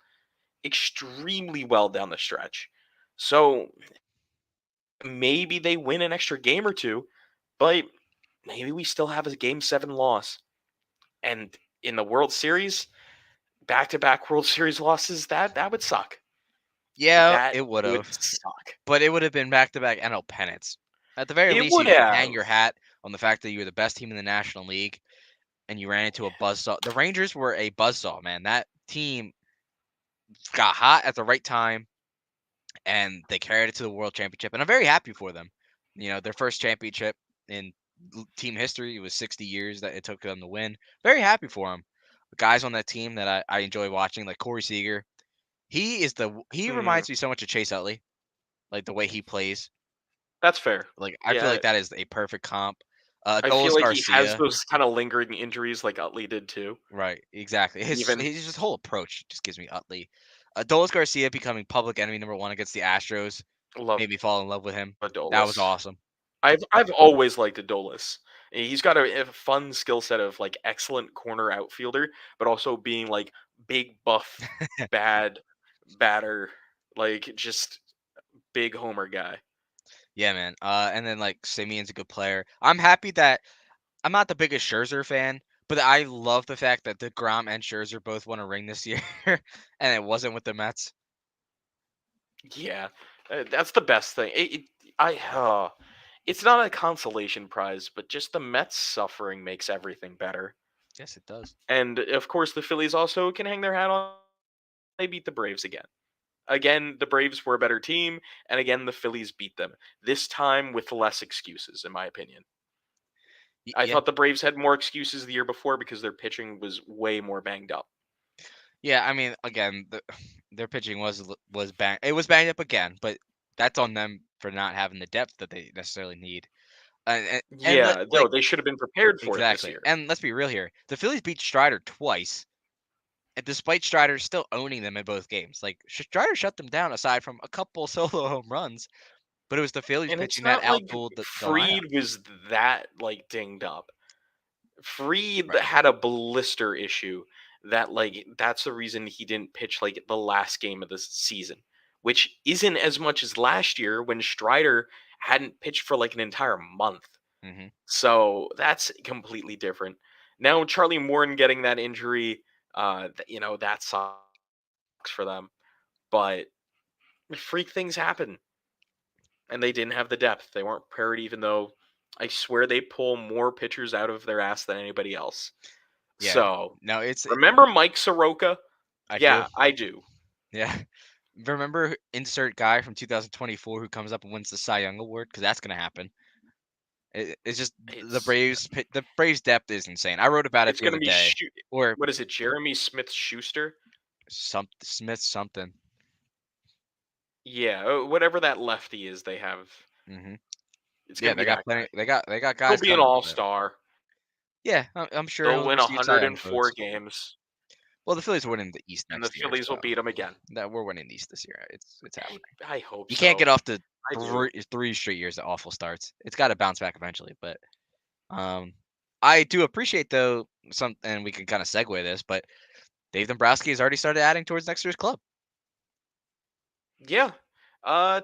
[SPEAKER 2] down the stretch. So maybe they win an extra game or two, but maybe we still have a game 7 loss. And in the World Series, back to back World Series losses, that would suck.
[SPEAKER 1] Yeah,
[SPEAKER 2] That
[SPEAKER 1] it would
[SPEAKER 2] would
[SPEAKER 1] have,
[SPEAKER 2] suck.
[SPEAKER 1] but it would have been back-to-back NL pennants. At the very
[SPEAKER 2] It
[SPEAKER 1] least,
[SPEAKER 2] would
[SPEAKER 1] you can hang
[SPEAKER 2] have.
[SPEAKER 1] your hat on the fact that you were the best team in the National League and you ran into a buzzsaw. The Rangers were a buzzsaw, man. That team got hot at the right time and they carried it to the World Championship. And I'm very happy for them. You know, their first championship in team history. It was 60 years that it took them to win. Very happy for them. The guys on that team that I enjoy watching, like Corey Seager, he
[SPEAKER 2] Mhm.
[SPEAKER 1] reminds me so much of Chase Utley, like the way he plays.
[SPEAKER 2] That's fair.
[SPEAKER 1] Like I feel
[SPEAKER 2] Yeah,
[SPEAKER 1] like that is a perfect comp.
[SPEAKER 2] I feel
[SPEAKER 1] Dolis
[SPEAKER 2] like he has
[SPEAKER 1] Garcia,
[SPEAKER 2] those kind of lingering injuries like Utley did too.
[SPEAKER 1] right? Exactly.
[SPEAKER 2] Even
[SPEAKER 1] His whole approach just gives me Utley. Dolis Garcia becoming public enemy number one against the Astros
[SPEAKER 2] love
[SPEAKER 1] made me fall in love with him. That was
[SPEAKER 2] Adolis.
[SPEAKER 1] awesome.
[SPEAKER 2] I've always liked Adolis. He's got a fun skill set of like excellent corner outfielder, but also being like big buff bad batter, like just big homer guy.
[SPEAKER 1] Yeah, man. And then like Simeon's a good player. I'm happy that I'm not the biggest Scherzer fan, but I love the fact that DeGrom and Scherzer both won a ring this year, and it wasn't with the Mets.
[SPEAKER 2] Yeah, that's the best thing. It's not a consolation prize, but just the Mets suffering makes everything better.
[SPEAKER 1] Yes, it does.
[SPEAKER 2] And of course, the Phillies also can hang their hat on. They beat the Braves again. Again, the Braves were a better team, and again, the Phillies beat them. This time with less excuses, in my opinion. I
[SPEAKER 1] Yeah,
[SPEAKER 2] thought the Braves had more excuses the year before because their pitching was way more banged up.
[SPEAKER 1] yeah. I mean, again, their pitching was bang. It was banged up again, but that's on them for not having the depth that they necessarily need. And
[SPEAKER 2] Yeah, no, they should have been prepared for it this
[SPEAKER 1] exactly.
[SPEAKER 2] year.
[SPEAKER 1] And let's be real here. The Phillies beat Strider twice, and despite Strider still owning them in both games. Like Strider shut them down aside from a couple solo home runs, but it was the Phillies
[SPEAKER 2] And it's
[SPEAKER 1] pitching that
[SPEAKER 2] not like
[SPEAKER 1] outdueled the lineup.
[SPEAKER 2] Freed was that like dinged up. Freed
[SPEAKER 1] Right.
[SPEAKER 2] had a blister issue that that's the reason he didn't pitch like the last game of the season, which isn't as much as last year when Strider hadn't pitched for like an entire month.
[SPEAKER 1] Hmm.
[SPEAKER 2] So that's completely different. Now Charlie Morton getting that injury, that sucks for them. But freak things happen, and they didn't have the depth. They weren't prepared, even though I swear they pull more pitchers out of their ass than anybody else.
[SPEAKER 1] Yeah.
[SPEAKER 2] So
[SPEAKER 1] No,
[SPEAKER 2] remember Mike Soroka?
[SPEAKER 1] I do.
[SPEAKER 2] Yeah, I do.
[SPEAKER 1] Yeah. Remember insert guy from 2024 who comes up and wins the Cy Young award because that's gonna happen. It's just
[SPEAKER 2] It's
[SPEAKER 1] The Braves depth is insane. I wrote about it
[SPEAKER 2] it's
[SPEAKER 1] the
[SPEAKER 2] gonna
[SPEAKER 1] other
[SPEAKER 2] be
[SPEAKER 1] day, or
[SPEAKER 2] what is it? Jeremy Smith Schuster?
[SPEAKER 1] some Smith something.
[SPEAKER 2] Yeah, whatever that lefty is, they have.
[SPEAKER 1] Hmm.
[SPEAKER 2] It's
[SPEAKER 1] Yeah,
[SPEAKER 2] gonna
[SPEAKER 1] they
[SPEAKER 2] be
[SPEAKER 1] got
[SPEAKER 2] that guy.
[SPEAKER 1] plenty. They got
[SPEAKER 2] He'll
[SPEAKER 1] guys
[SPEAKER 2] be an
[SPEAKER 1] coming.
[SPEAKER 2] all
[SPEAKER 1] But
[SPEAKER 2] star.
[SPEAKER 1] yeah, I'm sure
[SPEAKER 2] They'll
[SPEAKER 1] he'll
[SPEAKER 2] win
[SPEAKER 1] receive Cy Young
[SPEAKER 2] 104
[SPEAKER 1] votes.
[SPEAKER 2] games,
[SPEAKER 1] Well, the Phillies are winning the East
[SPEAKER 2] and the
[SPEAKER 1] next year,
[SPEAKER 2] Phillies will
[SPEAKER 1] so
[SPEAKER 2] beat them again.
[SPEAKER 1] that we're winning the East this year. It's happening.
[SPEAKER 2] I hope
[SPEAKER 1] You can't get
[SPEAKER 2] so.
[SPEAKER 1] off the
[SPEAKER 2] I do.
[SPEAKER 1] three straight years of awful starts. It's got to bounce back eventually. But um, I do appreciate though some, and we can kind of segue this, but Dave Dombrowski has already started adding towards next year's club.
[SPEAKER 2] Yeah.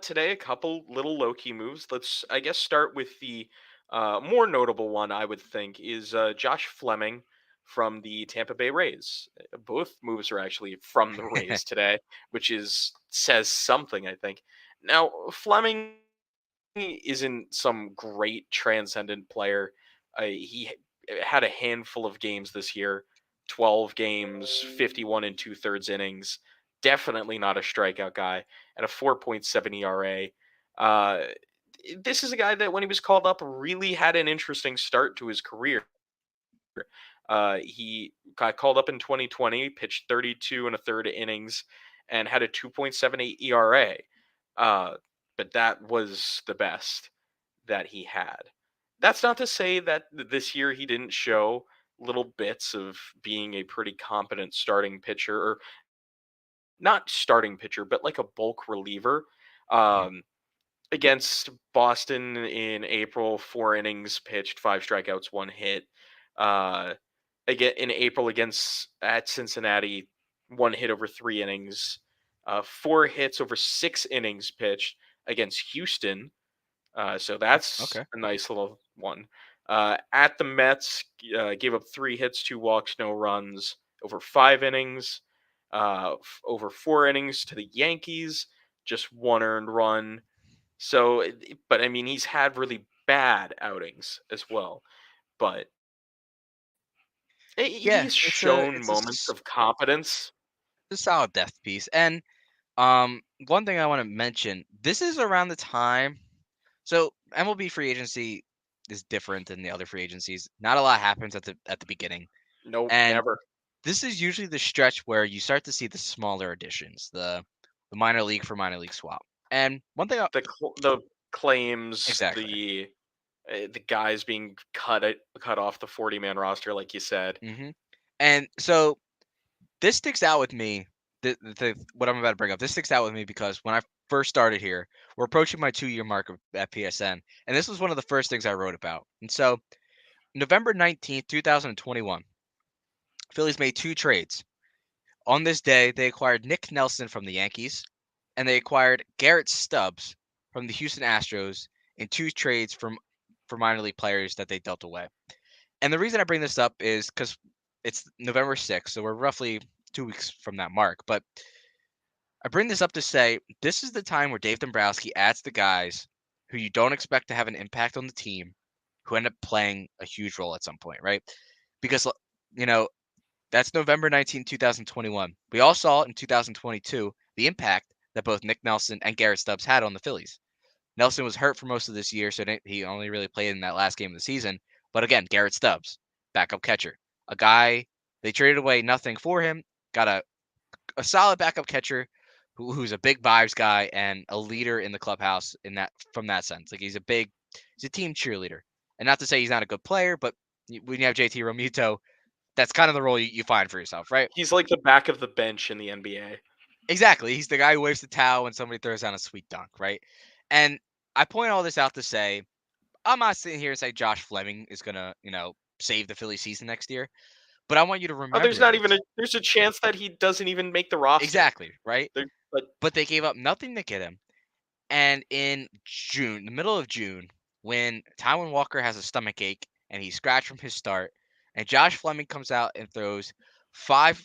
[SPEAKER 2] Today a couple little low key moves. Let's I guess start with the more notable one I would think is Josh Fleming from the Tampa Bay Rays. Both moves are actually from the Rays today, which is says something I think. Now Fleming isn't some great transcendent player. He had a handful of games this year, 12 games, 51 and two thirds innings. Definitely not a strikeout guy, and a 4.7 ERA. Uh, this is a guy that, when he was called up, really had an interesting start to his career. He got called up in 2020, pitched 32 and a third innings, and had a 2.78 ERA. Uh, but that was the best that he had. That's not to say that this year he didn't show little bits of being a pretty competent starting pitcher, or not starting pitcher, but like a bulk reliever.
[SPEAKER 1] Mhm.
[SPEAKER 2] Um, Against Boston in April, 4 innings pitched, 5 strikeouts, 1 hit. Uh, Again in April against at Cincinnati, 1 hit over 3 innings, 4 hits over 6 innings pitched against Houston. So that's
[SPEAKER 1] Okay.
[SPEAKER 2] a nice little one. At the Mets, gave up 3 hits, 2 walks, no runs over 5 innings. Over 4 innings to the Yankees, just 1 earned run. So, but I mean, he's had really bad outings as well. But
[SPEAKER 1] Yeah,
[SPEAKER 2] he's shown
[SPEAKER 1] it's a
[SPEAKER 2] moments of competence.
[SPEAKER 1] solid depth piece. And one thing I want to mention, this is around the time. So MLB free agency is different than the other free agencies. Not a lot happens at the beginning,
[SPEAKER 2] Nope,
[SPEAKER 1] and
[SPEAKER 2] never.
[SPEAKER 1] this is usually the stretch where you start to see the smaller additions, the minor league for minor league swap. And one thing,
[SPEAKER 2] The claims,
[SPEAKER 1] exactly.
[SPEAKER 2] the guys being cut off the 40-man roster, like you said.
[SPEAKER 1] Hmm. And so this sticks out with me. What I'm about to bring up, this sticks out with me because when I first started here, we're approaching my 2-year mark at PSN, and this was one of the first things I wrote about. And so November 19th, 2021, Phillies made two trades. On this day, they acquired Nick Nelson from the Yankees, and they acquired Garrett Stubbs from the Houston Astros in two trades for minor league players that they dealt away. And the reason I bring this up is because it's November 6th, so we're roughly 2 weeks from that mark. But I bring this up to say this is the time where Dave Dombrowski adds the guys who you don't expect to have an impact on the team, who end up playing a huge role at some point, right? Because you know that's November 19th, 2021. We all saw in 2022 the impact that both Nick Nelson and Garrett Stubbs had on the Phillies. Nelson was hurt for most of this year, so he only really played in that last game of the season. But again, Garrett Stubbs, backup catcher, a guy they traded away nothing for him, got a solid backup catcher who's a big vibes guy and a leader in the clubhouse in that from that sense. Like he's a team cheerleader. And not to say he's not a good player, but when you have JT Romuto, that's kind of the role you find for yourself, right?
[SPEAKER 2] He's like the back of the bench in the NBA.
[SPEAKER 1] Exactly. He's the guy who waves the towel when somebody throws down a sweet dunk, right? And I point all this out to say I'm not sitting here and say Josh Fleming is gonna, save the Philly season next year, but I want you to
[SPEAKER 2] Oh, there's
[SPEAKER 1] remember
[SPEAKER 2] not even
[SPEAKER 1] this.
[SPEAKER 2] there's a chance that he doesn't even make the roster.
[SPEAKER 1] Exactly, right?
[SPEAKER 2] There, but
[SPEAKER 1] But they gave up nothing to get him. And in the middle of June, when Tywin Walker has a stomach ache and he's scratched from his start, and Josh Fleming comes out and throws five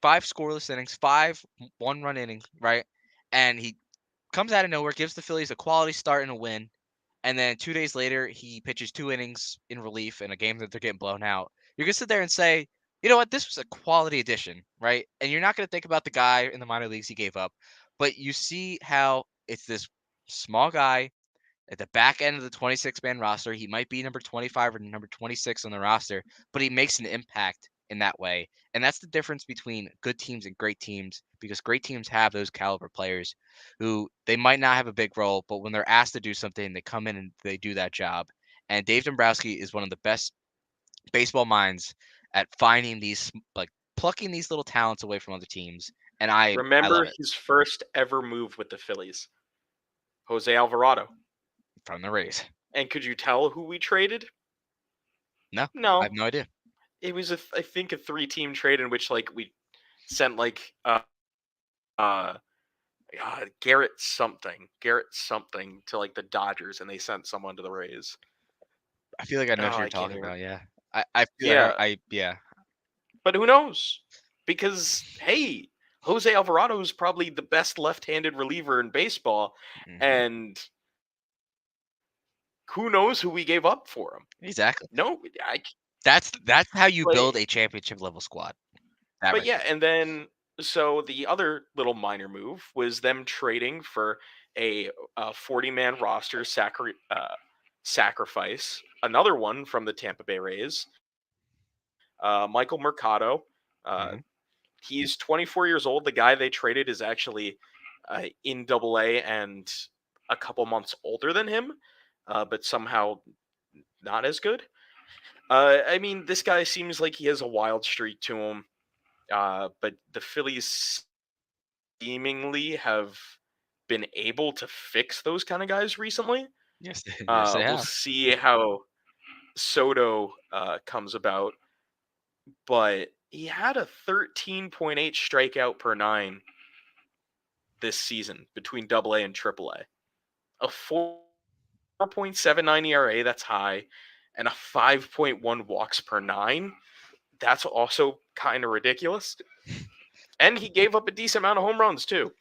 [SPEAKER 1] five scoreless innings, five one-run innings, right? And he comes out of nowhere, gives the Phillies a quality start and a win, and then 2 days later he pitches 2 innings in relief in a game that they're getting blown out. You're gonna sit there and say, you know what, this was a quality addition, right? And you're not gonna think about the guy in the minor leagues he gave up, but you see how it's this small guy at the back end of the 26-man roster. He might be number 25 or number 26 on the roster, but he makes an impact in that way. And that's the difference between good teams and great teams because great teams have those caliber players who they might not have a big role, but when they're asked to do something, they come in and they do that job. And Dave Dombrowski is one of the best baseball minds at finding these like plucking these little talents away from other teams. And I love
[SPEAKER 2] remember
[SPEAKER 1] it
[SPEAKER 2] his first ever move with the Phillies, Jose Alvarado.
[SPEAKER 1] from the Rays.
[SPEAKER 2] And could you tell who we traded?
[SPEAKER 1] No, I have
[SPEAKER 2] No,
[SPEAKER 1] no idea.
[SPEAKER 2] it was I think a three-team trade in which like we sent like uh Garrett something to like the Dodgers, and they sent someone to the Rays.
[SPEAKER 1] I feel like I know
[SPEAKER 2] Oh,
[SPEAKER 1] what you're
[SPEAKER 2] I can't
[SPEAKER 1] talking
[SPEAKER 2] even.
[SPEAKER 1] about, yeah. I feel like
[SPEAKER 2] Yeah,
[SPEAKER 1] yeah.
[SPEAKER 2] but who knows? Because hey, Jose Alvarado is probably the best left-handed reliever in baseball,
[SPEAKER 1] Mhm.
[SPEAKER 2] and who knows who we gave up for him?
[SPEAKER 1] Exactly.
[SPEAKER 2] No,
[SPEAKER 1] That's how you
[SPEAKER 2] like,
[SPEAKER 1] build a championship level squad. That
[SPEAKER 2] but
[SPEAKER 1] right
[SPEAKER 2] yeah,
[SPEAKER 1] there.
[SPEAKER 2] and then so the other little minor move was them trading for a 40-man roster sacrifice, another one from the Tampa Bay Rays, Michael Mercado. Uh,
[SPEAKER 1] Mhm.
[SPEAKER 2] he's 24 years old. The guy they traded is actually in Double A and a couple months older than him, but somehow not as good. I mean, this guy seems like he has a wild streak to him. But the Phillies seemingly have been able to fix those kind of guys recently.
[SPEAKER 1] Yes, yes, they
[SPEAKER 2] We'll
[SPEAKER 1] have.
[SPEAKER 2] see how Soto comes about, but he had a 13.8 strikeout per nine this season between Double A and Triple A. A 4.79 ERA, that's high, and a 5.1 walks per nine. That's also kind of ridiculous. And he gave up a decent amount of home runs too.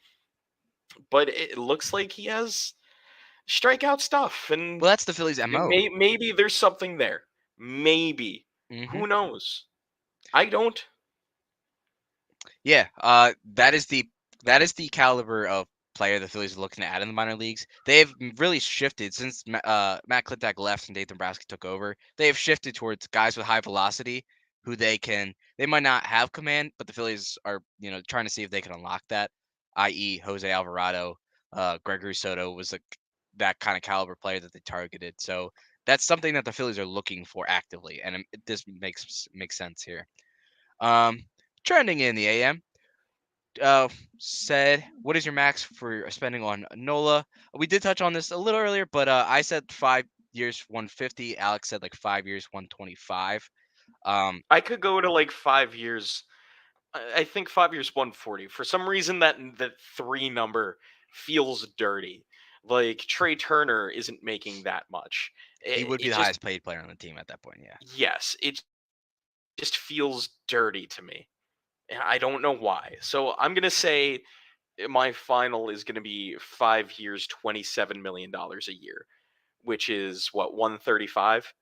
[SPEAKER 2] But it looks like he has strikeout stuff, and
[SPEAKER 1] Well, that's the Phillies' MO.
[SPEAKER 2] maybe there's something there. Maybe.
[SPEAKER 1] Mhm.
[SPEAKER 2] Who knows? I don't.
[SPEAKER 1] Yeah, that is the caliber of player the Phillies are looking at in the minor leagues. They have really shifted since Matt Klentak left and Dave Dombrowski took over. They have shifted towards guys with high velocity who they might not have command, but the Phillies are trying to see if they can unlock that, i.e. Jose Alvarado, Gregory Soto was that kind of caliber player that they targeted. So that's something that the Phillies are looking for actively, and this makes sense here. Um, Trending in the AM, uh, said, "What is your max for spending on Nola?" We did touch on this a little earlier, but I said 5 years, 150. Alex said like 5 years, 125. Um,
[SPEAKER 2] I could go to like 5 years. I think 5 years, 140. For some reason, that three number feels dirty. Like Trey Turner isn't making that much.
[SPEAKER 1] he
[SPEAKER 2] It,
[SPEAKER 1] would be
[SPEAKER 2] it
[SPEAKER 1] the
[SPEAKER 2] just
[SPEAKER 1] highest paid player on the team at that point. Yeah.
[SPEAKER 2] yes, it just feels dirty to me. I don't know why. So I'm gonna say my final is gonna be 5 years, $27 million a year, which is what 135,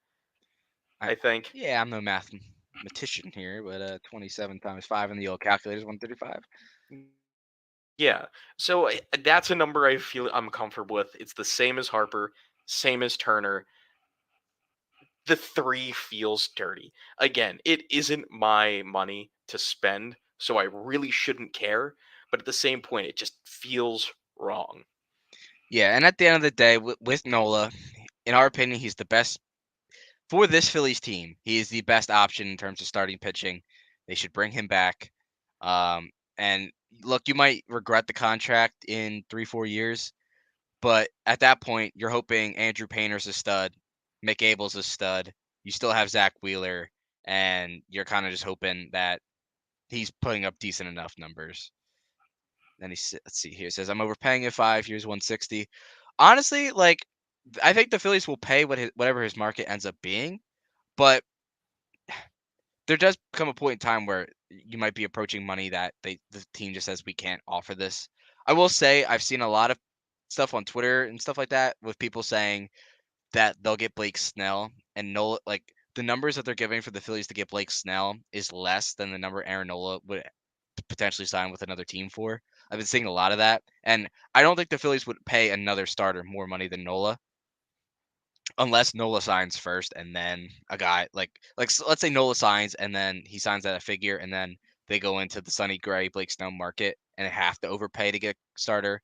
[SPEAKER 1] I,
[SPEAKER 2] I think.
[SPEAKER 1] yeah, I'm no mathematician here, but 27 times 5 in the old calculator is 135.
[SPEAKER 2] Yeah. So that's a number I feel I'm comfortable with. It's the same as Harper, same as Turner. the 3 feels dirty. Again, it isn't my money to spend, so I really shouldn't care, but at the same point, it just feels wrong.
[SPEAKER 1] Yeah, and at the end of the day, with Nola, in our opinion, he's the best for this Phillies team. He is the best option in terms of starting pitching. They should bring him back. And look, you might regret the contract in 3, 4 years, but at that point, you're hoping Andrew Painter's a stud, Mick Abel's a stud. You still have Zach Wheeler, and you're kind of just hoping that he's putting up decent enough numbers. Then let's see here. It says I'm overpaying it 5 years, 160. Honestly, like I think the Phillies will pay whatever his market ends up being, but there does come a point in time where you might be approaching money that the team just says we can't offer this. I will say I've seen a lot of stuff on Twitter and stuff like that with people saying that they'll get Blake Snell and Nola. Like the numbers that they're giving for the Phillies to get Blake Snell is less than the number Aaron Nola would potentially sign with another team for. I've been seeing a lot of that, and I don't think the Phillies would pay another starter more money than Nola unless Nola signs first and then a guy let's say Nola signs and then he signs at a figure and then they go into the Sonny Gray Blake Snell market and have to overpay to get a starter.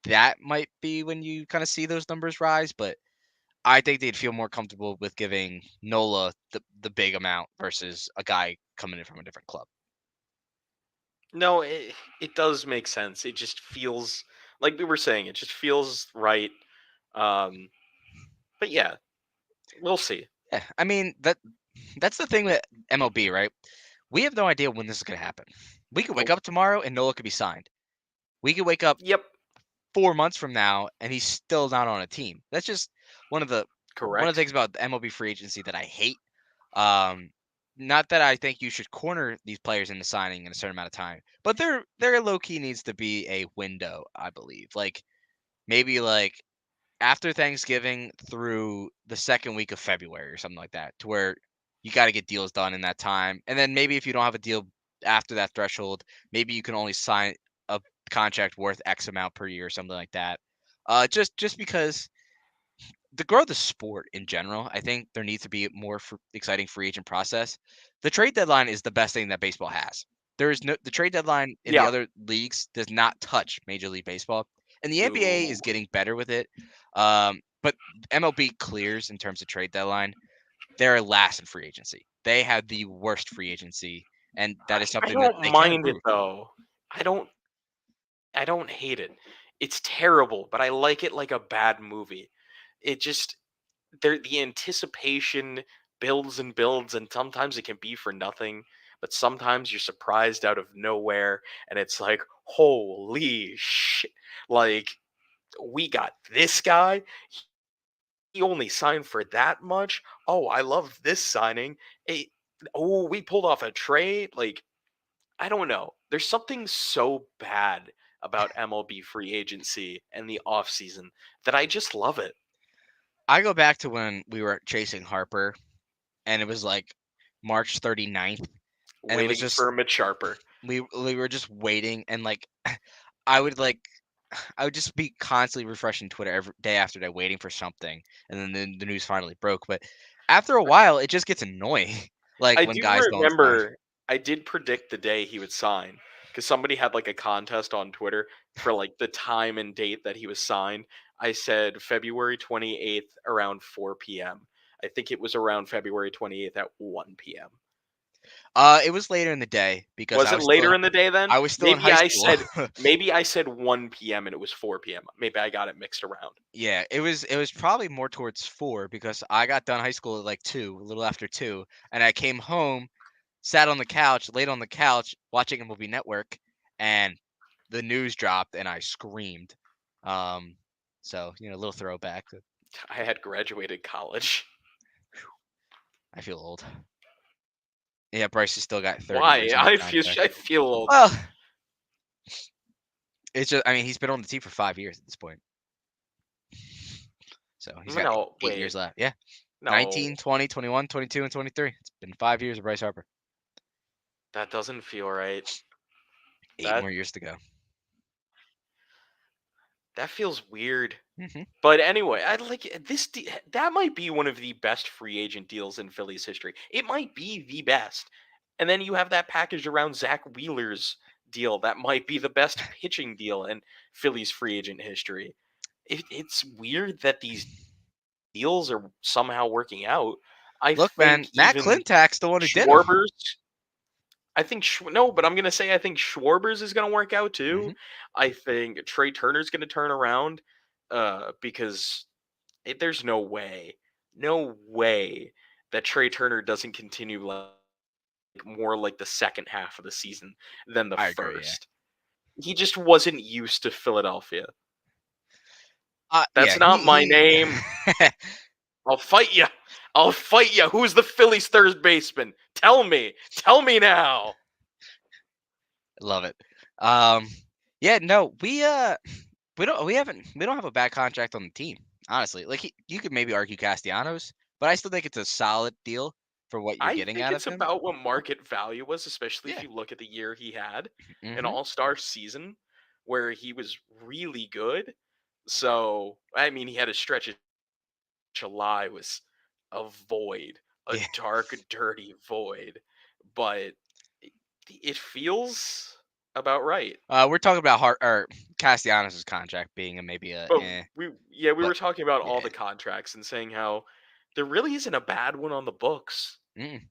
[SPEAKER 1] That might be when you kind of see those numbers rise, but I think they'd feel more comfortable with giving Nola the big amount versus a guy coming in from a different club.
[SPEAKER 2] No, it does make sense. It just feels like we were saying, it just feels right. Um, but yeah, we'll see.
[SPEAKER 1] Yeah, I mean that's the thing with MLB, right? We have no idea when this is going to happen. We could wake
[SPEAKER 2] Nope.
[SPEAKER 1] up tomorrow and Nola could be signed. We could wake up
[SPEAKER 2] Yep,
[SPEAKER 1] 4 months from now and he's still not on a team. That's just one of the
[SPEAKER 2] correct.
[SPEAKER 1] things about the MLB free agency that I hate. Um, Not that I think you should corner these players into signing in a certain amount of time, but there low key needs to be a window, I believe. Like maybe like after Thanksgiving through the second week of February or something like that, to where you got to get deals done in that time. And then maybe if you don't have a deal after that threshold, maybe you can only sign a contract worth X amount per year or something like that. Just because to grow the sport in general, I think there needs to be more exciting free agent process. The trade deadline is the best thing that baseball has. There is no the trade deadline in the
[SPEAKER 2] Yeah.
[SPEAKER 1] other leagues does not touch Major League Baseball, and the NBA
[SPEAKER 2] No.
[SPEAKER 1] is getting better with it. But MLB clears in terms of trade deadline. They're last in free agency. They have the worst free agency, and that is
[SPEAKER 2] I
[SPEAKER 1] something that
[SPEAKER 2] don't
[SPEAKER 1] they can't
[SPEAKER 2] mind it
[SPEAKER 1] improve.
[SPEAKER 2] though. I don't I don't hate it. It's terrible, but I like it like a bad movie. It just the anticipation builds and builds, and sometimes it can be for nothing, but sometimes you're surprised out of nowhere and it's like, holy shit. Like, we got this guy. He only signed for that much. Oh, I love this signing. It, oh, we pulled off a trade. Like, I don't know. There's something so bad about MLB free agency and the offseason that I just love it.
[SPEAKER 1] I go back to when we were chasing Harper, and it was like March 39th, and it was
[SPEAKER 2] Waiting
[SPEAKER 1] just
[SPEAKER 2] for Mitch Sharper.
[SPEAKER 1] we were just waiting, and like I would like I would just be constantly refreshing Twitter every day after day, waiting for something, and then the news finally broke. But after a while, it just gets annoying, like
[SPEAKER 2] I
[SPEAKER 1] when
[SPEAKER 2] do
[SPEAKER 1] guys don't sign.
[SPEAKER 2] remember I did predict the day he would sign because somebody had like a contest on Twitter for like the time and date that he was signed. I said February 28th around 4 p.m. I think it was around February 28th at 1 p.m.
[SPEAKER 1] It was later in the day because
[SPEAKER 2] Was it later in the day then?
[SPEAKER 1] I was still in high school.
[SPEAKER 2] Maybe I said 1 p.m. and it was 4 p.m. Maybe I got it mixed around.
[SPEAKER 1] Yeah, it was probably more towards 4 because I got done high school at like 2, a little after 2, and I came home, sat on the couch, laid on the couch watching MLB Network, and the news dropped and I screamed. Um, so, a little throwback.
[SPEAKER 2] I had graduated college.
[SPEAKER 1] I feel old. Yeah, Bryce has still got 30
[SPEAKER 2] Why?
[SPEAKER 1] years on his contract.
[SPEAKER 2] I feel old.
[SPEAKER 1] Well, it's just I mean, he's been on the team for 5 years at this point. So, he's got
[SPEAKER 2] No,
[SPEAKER 1] 8 years
[SPEAKER 2] wait.
[SPEAKER 1] left. Yeah.
[SPEAKER 2] No,
[SPEAKER 1] 19, 20, 21, 22, and 23. It's been 5 years of Bryce Harper.
[SPEAKER 2] that doesn't feel right.
[SPEAKER 1] 8
[SPEAKER 2] That
[SPEAKER 1] more years to go.
[SPEAKER 2] That feels weird.
[SPEAKER 1] Hmm.
[SPEAKER 2] But anyway, I like that might be one of the best free agent deals in Phillies history. It might be the best. And then you have that package around Zach Wheeler's deal. That might be the best pitching deal in Phillies free agent history. It's weird that these deals are somehow working out. I
[SPEAKER 1] Look,
[SPEAKER 2] think
[SPEAKER 1] man, Matt
[SPEAKER 2] even
[SPEAKER 1] Klintak's the one who did them.
[SPEAKER 2] Schwarber's. I think no, but I'm gonna say I think Schwarber's is gonna work out too.
[SPEAKER 1] Hmm.
[SPEAKER 2] I think Trey Turner's gonna turn around, because there's no way that Trey Turner doesn't continue like more like the second half of the season than the
[SPEAKER 1] I agree. Yeah.
[SPEAKER 2] first. He just wasn't used to Philadelphia.
[SPEAKER 1] Yeah.
[SPEAKER 2] That's not my name. I'll fight you. I'll fight you. Who's the Phillies third baseman? Tell me. Tell me now.
[SPEAKER 1] Love it. Um, yeah. No, we don't have a bad contract on the team. Honestly, like you could maybe argue Castellanos, but I still think it's a solid deal for what you're
[SPEAKER 2] I
[SPEAKER 1] getting
[SPEAKER 2] think
[SPEAKER 1] out of
[SPEAKER 2] it's
[SPEAKER 1] him.
[SPEAKER 2] about what market value was, especially if
[SPEAKER 1] Yeah.
[SPEAKER 2] you look at the year he had, an
[SPEAKER 1] Hmm.
[SPEAKER 2] all-star season where he was really good. So, I mean, he had a stretch of July was a void, a
[SPEAKER 1] Yeah.
[SPEAKER 2] dark, dirty void, but it feels about right.
[SPEAKER 1] We're talking about Castellanos' contract being maybe a
[SPEAKER 2] But we
[SPEAKER 1] but
[SPEAKER 2] were talking about all
[SPEAKER 1] yeah.
[SPEAKER 2] the contracts and saying how there really isn't a bad one on the books,
[SPEAKER 1] Mm.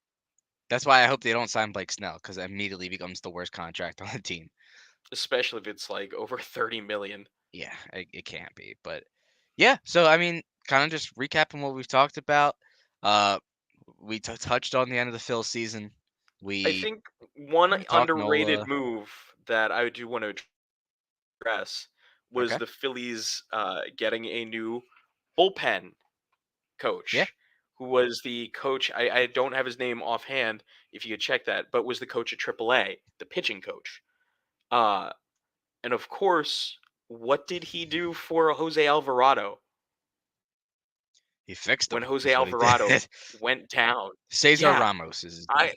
[SPEAKER 1] That's why I hope they don't sign Blake Snell because it immediately becomes the worst contract on the team.
[SPEAKER 2] especially if it's like over 30 million.
[SPEAKER 1] Yeah, it can't be. But yeah, so I mean, kind of just recapping what we've talked about. Uh, we touched on the end of the Phil season.
[SPEAKER 2] I
[SPEAKER 1] We
[SPEAKER 2] think one
[SPEAKER 1] we talked
[SPEAKER 2] underrated
[SPEAKER 1] Nola.
[SPEAKER 2] move that I do want to address was
[SPEAKER 1] Okay.
[SPEAKER 2] the Phillies getting a new bullpen
[SPEAKER 1] Yeah,
[SPEAKER 2] coach, who was the coach. I don't have his name offhand. If you could check that, but was the coach at AAA, the pitching coach. Uh, and of course, what did he do for Jose Alvarado
[SPEAKER 1] he fixed
[SPEAKER 2] when
[SPEAKER 1] them.
[SPEAKER 2] Jose
[SPEAKER 1] Is what he
[SPEAKER 2] Alvarado
[SPEAKER 1] did.
[SPEAKER 2] went down?
[SPEAKER 1] Cesar
[SPEAKER 2] Yeah,
[SPEAKER 1] Ramos is his name.
[SPEAKER 2] I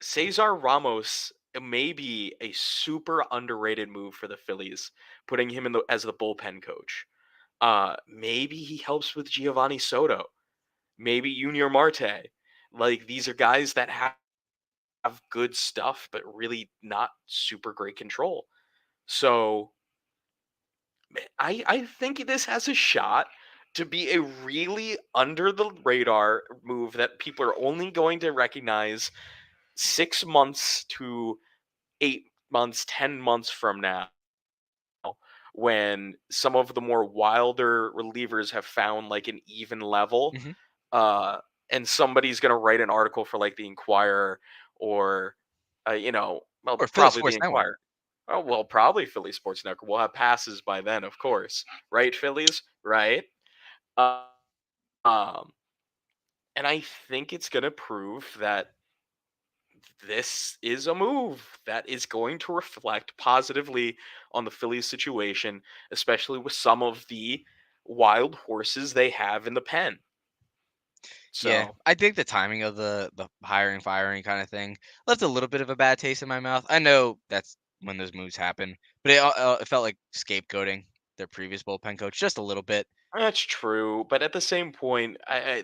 [SPEAKER 2] Cesar Ramos may be a super underrated move for the Phillies, putting him in the as the bullpen coach. Maybe he helps with Giovanni Soto, maybe Junior Marte. Like these are guys that have good stuff, but really not super great control. So I think this has a shot to be a really under the radar move that people are only going to recognize 6 months to 8 months, 10 months from now, when some of the more wilder relievers have found like an even level,
[SPEAKER 1] Hmm.
[SPEAKER 2] uh, and somebody's gonna write an article for like the Inquirer or, well,
[SPEAKER 1] Or Phil
[SPEAKER 2] probably the
[SPEAKER 1] Sports Network.
[SPEAKER 2] Inquirer. Oh well, probably Philly Sports Network. We'll have passes by then, of course, right? Phillies, right? Uh, um, and I think it's gonna prove that this is a move that is going to reflect positively on the Phillies situation, especially with some of the wild horses they have in the pen.
[SPEAKER 1] Yeah,
[SPEAKER 2] So
[SPEAKER 1] I think the timing of the hiring firing kind of thing left a little bit of a bad taste in my mouth. I know that's when those moves happen, but it felt like scapegoating their previous bullpen coach just a little bit.
[SPEAKER 2] that's true, but at the same point,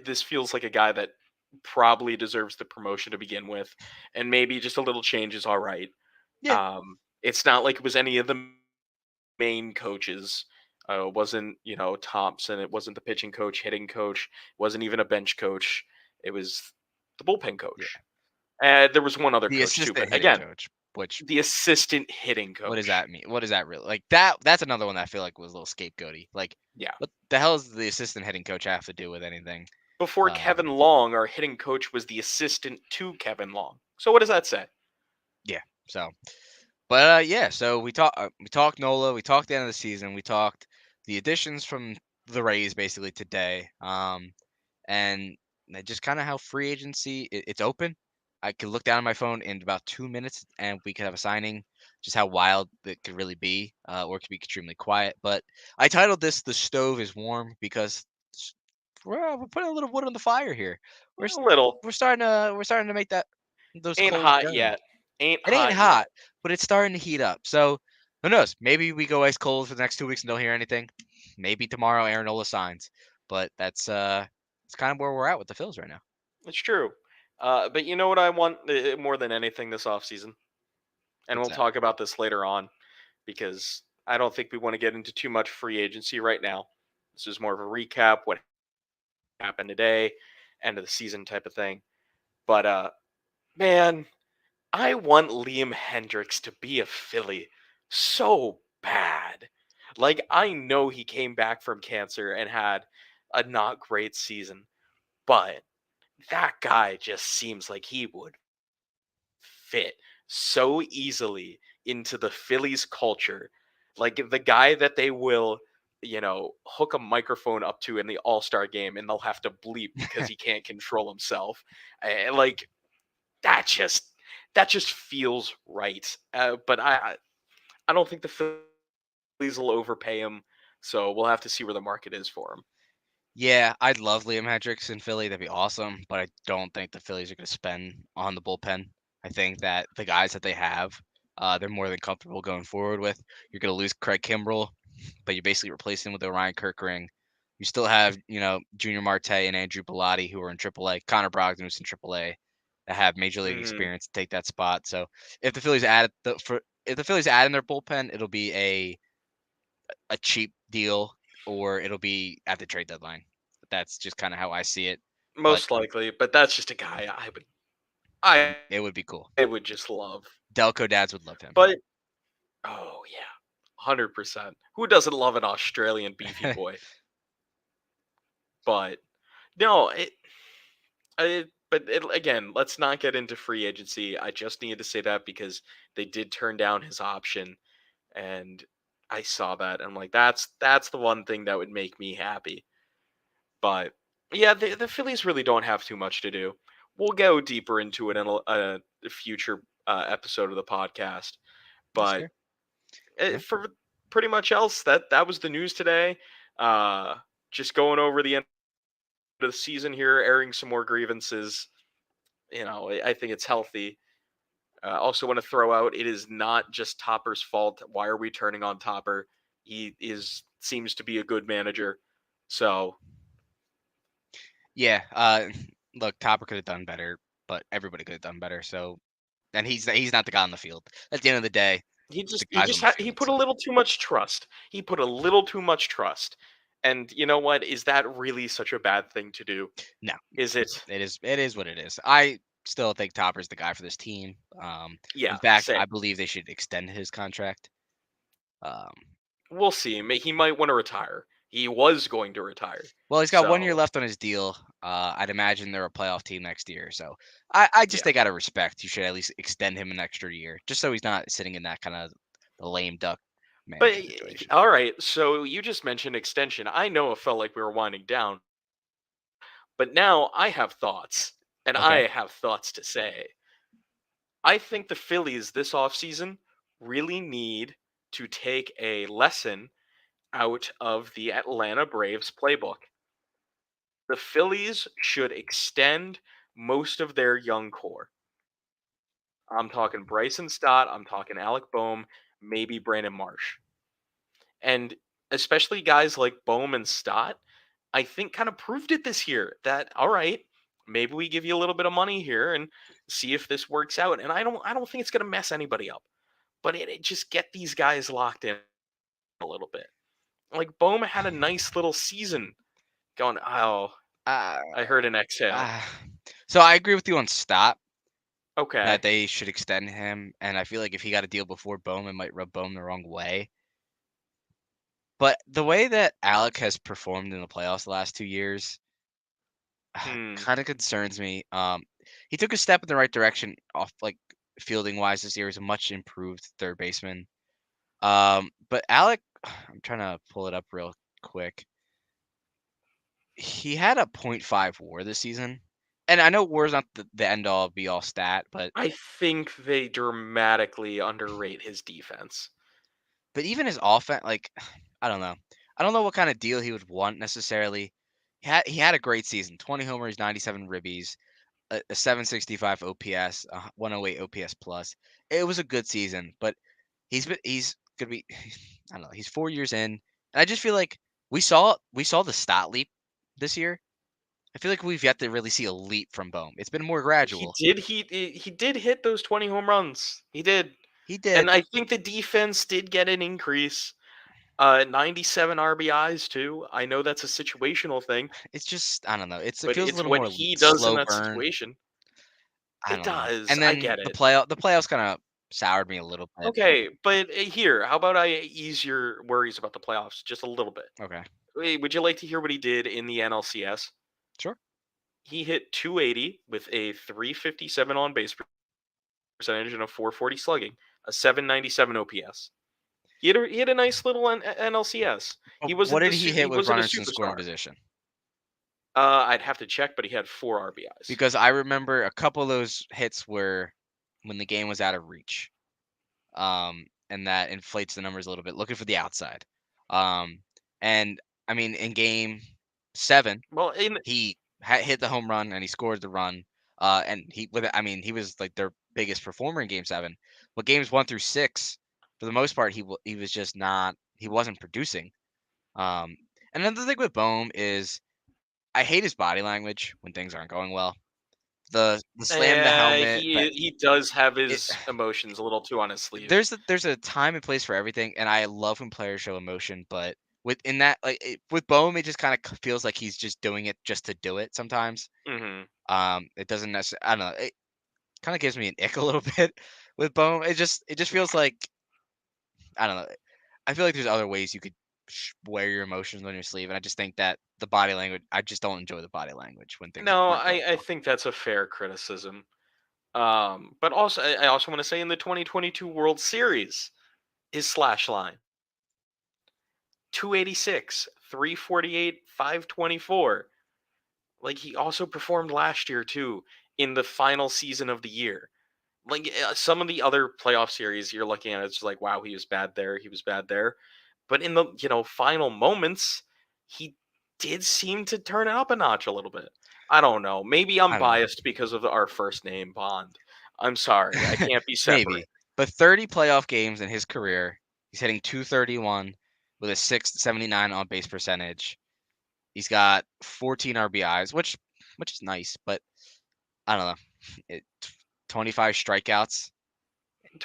[SPEAKER 2] this feels like a guy that probably deserves the promotion to begin with, and maybe just a little change is all right.
[SPEAKER 1] Yeah,
[SPEAKER 2] It's not like it was any of the main coaches. It wasn't, Thompson. It wasn't the pitching coach, hitting coach. It wasn't even a bench coach. It was the bullpen
[SPEAKER 1] yeah.
[SPEAKER 2] coach. There was one other
[SPEAKER 1] The
[SPEAKER 2] coach too,
[SPEAKER 1] assistant
[SPEAKER 2] but
[SPEAKER 1] hitting
[SPEAKER 2] again,
[SPEAKER 1] coach, which
[SPEAKER 2] the assistant hitting
[SPEAKER 1] what does
[SPEAKER 2] coach.
[SPEAKER 1] that mean? What does that really like? That's another one that I feel like was a little scapegoaty. Like,
[SPEAKER 2] Yeah.
[SPEAKER 1] what the hell does the assistant hitting coach have to do with anything?
[SPEAKER 2] Before
[SPEAKER 1] Um,
[SPEAKER 2] Kevin Long, our hitting coach was the assistant to Kevin Long. So what does that say?
[SPEAKER 1] yeah. So, but yeah. So we talked Nola. We talked the end of the season. We talked the additions from the Rays basically today. And just kind of how free agency it's open. I could look down on my phone in about 2 minutes, and we could have a signing. Just how wild it could really be, or it could be extremely quiet. But I titled this "The Stove Is Warm" because s- we're putting a little wood on the fire here. We're s-
[SPEAKER 2] A little.
[SPEAKER 1] we're starting to make that those
[SPEAKER 2] Ain't
[SPEAKER 1] coals
[SPEAKER 2] hot
[SPEAKER 1] burn.
[SPEAKER 2] yet. Ain't
[SPEAKER 1] It ain't
[SPEAKER 2] hot yet.
[SPEAKER 1] hot, but it's starting to heat up. So Who knows? Maybe we go ice cold for the next 2 weeks and don't hear anything. Maybe tomorrow Aaron Nola signs. But it's kind of where we're at with the Phils right now.
[SPEAKER 2] It's true. But you know what I want more than anything this offseason? And
[SPEAKER 1] What's
[SPEAKER 2] we'll
[SPEAKER 1] that?
[SPEAKER 2] talk about this later on because I don't think we want to get into too much free agency right now. This is more of a recap, what happened today, end of the season type of thing. But man, I want Liam Hendricks to be a Philly so bad. Like I know he came back from cancer and had a not great season, but that guy just seems like he would fit so easily into the Phillies culture. Like the guy that they will, hook a microphone up to in the All-Star game and they'll have to bleep because he can't control himself. Like that just feels right. But I don't think the Phillies will overpay him, so we'll have to see where the market is for him.
[SPEAKER 1] Yeah, I'd love Liam Hendricks in Philly. That'd be awesome. But I don't think the Phillies are going to spend on the bullpen. I think that the guys that they have, they're more than comfortable going forward with. You're going to lose Craig Kimbrell, but you're basically replacing him with Orion Kirkring. You still have, Junior Marte and Andrew Bellotti who are in AAA, Connor Brogdon who's in AAA, that have major league
[SPEAKER 2] Hmm.
[SPEAKER 1] experience to take that spot. So if the Phillies add if the Phillies add in their bullpen, it'll be a cheap deal or it'll be at the trade deadline. That's just kind of how I see it. But
[SPEAKER 2] Most likely, but that's just a guy I
[SPEAKER 1] it would be cool.
[SPEAKER 2] would just love.
[SPEAKER 1] Delco dads would love him.
[SPEAKER 2] But oh yeah, 100%. Who doesn't love an Australian beefy boy? But no, again, let's not get into free agency. I just needed to say that because they did turn down his option, and I saw that. And I'm like, that's the one thing that would make me happy. But yeah, the Phillies really don't have too much to do. We'll go deeper into it in a future episode of the podcast.
[SPEAKER 1] That's
[SPEAKER 2] But
[SPEAKER 1] fair. Yeah.
[SPEAKER 2] for pretty much else, that was the news today. Uh, just going over the end of the season here, airing some more grievances. I think it's healthy. Also, want to throw out it is not just Topper's fault. Why are we turning on Topper? He seems to be a good manager. So
[SPEAKER 1] Yeah. Look, Topper could have done better, but everybody could have done better. So, and he's not the guy on the field. At the end of the day, it's the guys on the
[SPEAKER 2] he
[SPEAKER 1] field.
[SPEAKER 2] put
[SPEAKER 1] So
[SPEAKER 2] a little too much trust. He put a little too much trust. And you know what? Is that really such a bad thing to do?
[SPEAKER 1] no,
[SPEAKER 2] Is it?
[SPEAKER 1] it is what it is. I still think Topper's the guy for this team. In
[SPEAKER 2] Yeah,
[SPEAKER 1] fact,
[SPEAKER 2] same.
[SPEAKER 1] I believe they should extend his contract. Um,
[SPEAKER 2] We'll see. He might want to retire. He was going to retire.
[SPEAKER 1] Well, he's got 1 year
[SPEAKER 2] So,
[SPEAKER 1] left on his deal. I'd imagine they're a playoff team next year. So I just
[SPEAKER 2] yeah.
[SPEAKER 1] think out of respect, you should at least extend him an extra year, just so he's not sitting in that kind of the lame duck
[SPEAKER 2] But
[SPEAKER 1] manager situation.
[SPEAKER 2] all right, so you just mentioned extension. I know it felt like we were winding down, but now I have thoughts, and
[SPEAKER 1] Okay.
[SPEAKER 2] I have thoughts to say. I think the Phillies this offseason really need to take a lesson out of the Atlanta Braves playbook. The Phillies should extend most of their young core. I'm talking Bryson Stott, I'm talking Alec Boehm, maybe Brandon Marsh. And especially guys like Boehm and Stott, I think kind of proved it this year that all right, maybe we give you a little bit of money here and see if this works out. And I don't think it's going to mess anybody up, but it just get these guys locked in a little bit. Like Boehm had a nice little season going. Oh,
[SPEAKER 1] Uh,
[SPEAKER 2] I heard an exhale.
[SPEAKER 1] uh, so I agree with you on Stott that
[SPEAKER 2] Okay.
[SPEAKER 1] they should extend him, and I feel like if he got a deal before Bohm, it might rub Bohm the wrong way. But the way that Alec has performed in the playoffs the last 2 years
[SPEAKER 2] Hmm.
[SPEAKER 1] kind of concerns me. He took a step in the right direction off like fielding wise this year. He's a much improved third baseman. But Alec, I'm trying to pull it up real quick. He had a .5 WAR this season, and I know WAR is not the end all be all stat,
[SPEAKER 2] I think they dramatically underrate his defense.
[SPEAKER 1] but even his offense, like I don't know, I don't know what kind of deal he would want necessarily. He had a great season: 20 homers, 97 ribbies, a 765 OPS, a 108 OPS plus. It was a good season, but he's gonna be I don't know. He's 4 years in, and I just feel like we saw the stat leap this year. I feel like we've yet to really see a leap from Bohm. It's been more
[SPEAKER 2] He
[SPEAKER 1] gradual.
[SPEAKER 2] did he did hit those 20 home runs. He did.
[SPEAKER 1] He
[SPEAKER 2] And
[SPEAKER 1] did.
[SPEAKER 2] I think the defense did get an increase. 97 RBIs too. I know that's a situational thing,
[SPEAKER 1] It's just I don't know. It
[SPEAKER 2] but
[SPEAKER 1] feels a
[SPEAKER 2] it's
[SPEAKER 1] little
[SPEAKER 2] what
[SPEAKER 1] more
[SPEAKER 2] he does in
[SPEAKER 1] slow
[SPEAKER 2] that
[SPEAKER 1] burn.
[SPEAKER 2] situation.
[SPEAKER 1] I
[SPEAKER 2] It
[SPEAKER 1] don't know.
[SPEAKER 2] does.
[SPEAKER 1] And
[SPEAKER 2] I
[SPEAKER 1] then
[SPEAKER 2] get it.
[SPEAKER 1] the playoffs kind of soured me a little bit.
[SPEAKER 2] Okay, but here, how about I ease your worries about the playoffs just a little bit?
[SPEAKER 1] Okay,
[SPEAKER 2] Wait, would you like to hear what he did in the NLCS?
[SPEAKER 1] sure.
[SPEAKER 2] He hit 280 with a 357 on base percentage and a 440 slugging, a 797 OPS. He had a nice little NLCS.
[SPEAKER 1] But what did he
[SPEAKER 2] He
[SPEAKER 1] hit with
[SPEAKER 2] wasn't a
[SPEAKER 1] runners in scoring
[SPEAKER 2] superstar.
[SPEAKER 1] position?
[SPEAKER 2] I'd have to check, but he had 4 RBIs.
[SPEAKER 1] Because I remember a couple of those hits were when the game was out of reach. And that inflates the numbers a little bit. Looking for the outside. Um, and I mean, in game 7,
[SPEAKER 2] Well, in
[SPEAKER 1] he hit the home run and he scored the run. And I mean, he was like their biggest performer in game 7. But games 1 through 6, for the most part, he was just not. He wasn't producing. Um, and another thing with Bohm is I hate his body language when things aren't going well. The slam the helmet, but
[SPEAKER 2] he does have
[SPEAKER 1] it
[SPEAKER 2] his emotions a little too on his sleeve.
[SPEAKER 1] there's a time and place for everything, and I love when players show emotion, but within that, like with Bohm, it just kind of feels like he's just doing it just to do it sometimes.
[SPEAKER 2] Hmm.
[SPEAKER 1] It doesn't necessarily. I don't know. It kind of gives me an ick a little bit with Bohm. It just feels like I don't know. I feel like there's other ways you could wear your emotions on your sleeve, and I just think that the body language. I just don't enjoy the body language when things
[SPEAKER 2] No,
[SPEAKER 1] aren't going
[SPEAKER 2] I
[SPEAKER 1] well.
[SPEAKER 2] think that's a fair criticism. But also, I also want to say in the 2022 World Series, his slash line 286, 348, 524. Like he also performed last year too in the final season of the year. Like some of the other playoff series you're looking at, it's like, wow, he was bad there, he was bad there. But in the final moments, he did seem to turn it up a notch a little bit. I don't know. Maybe I'm
[SPEAKER 1] I don't know.
[SPEAKER 2] biased because of our first name Bond. I'm sorry, I can't be separate.
[SPEAKER 1] Maybe, but 30 playoff games in his career, he's hitting 231 with a 679 on base percentage. He's got 14 RBIs, which is nice, but I don't know. It, 25 strikeouts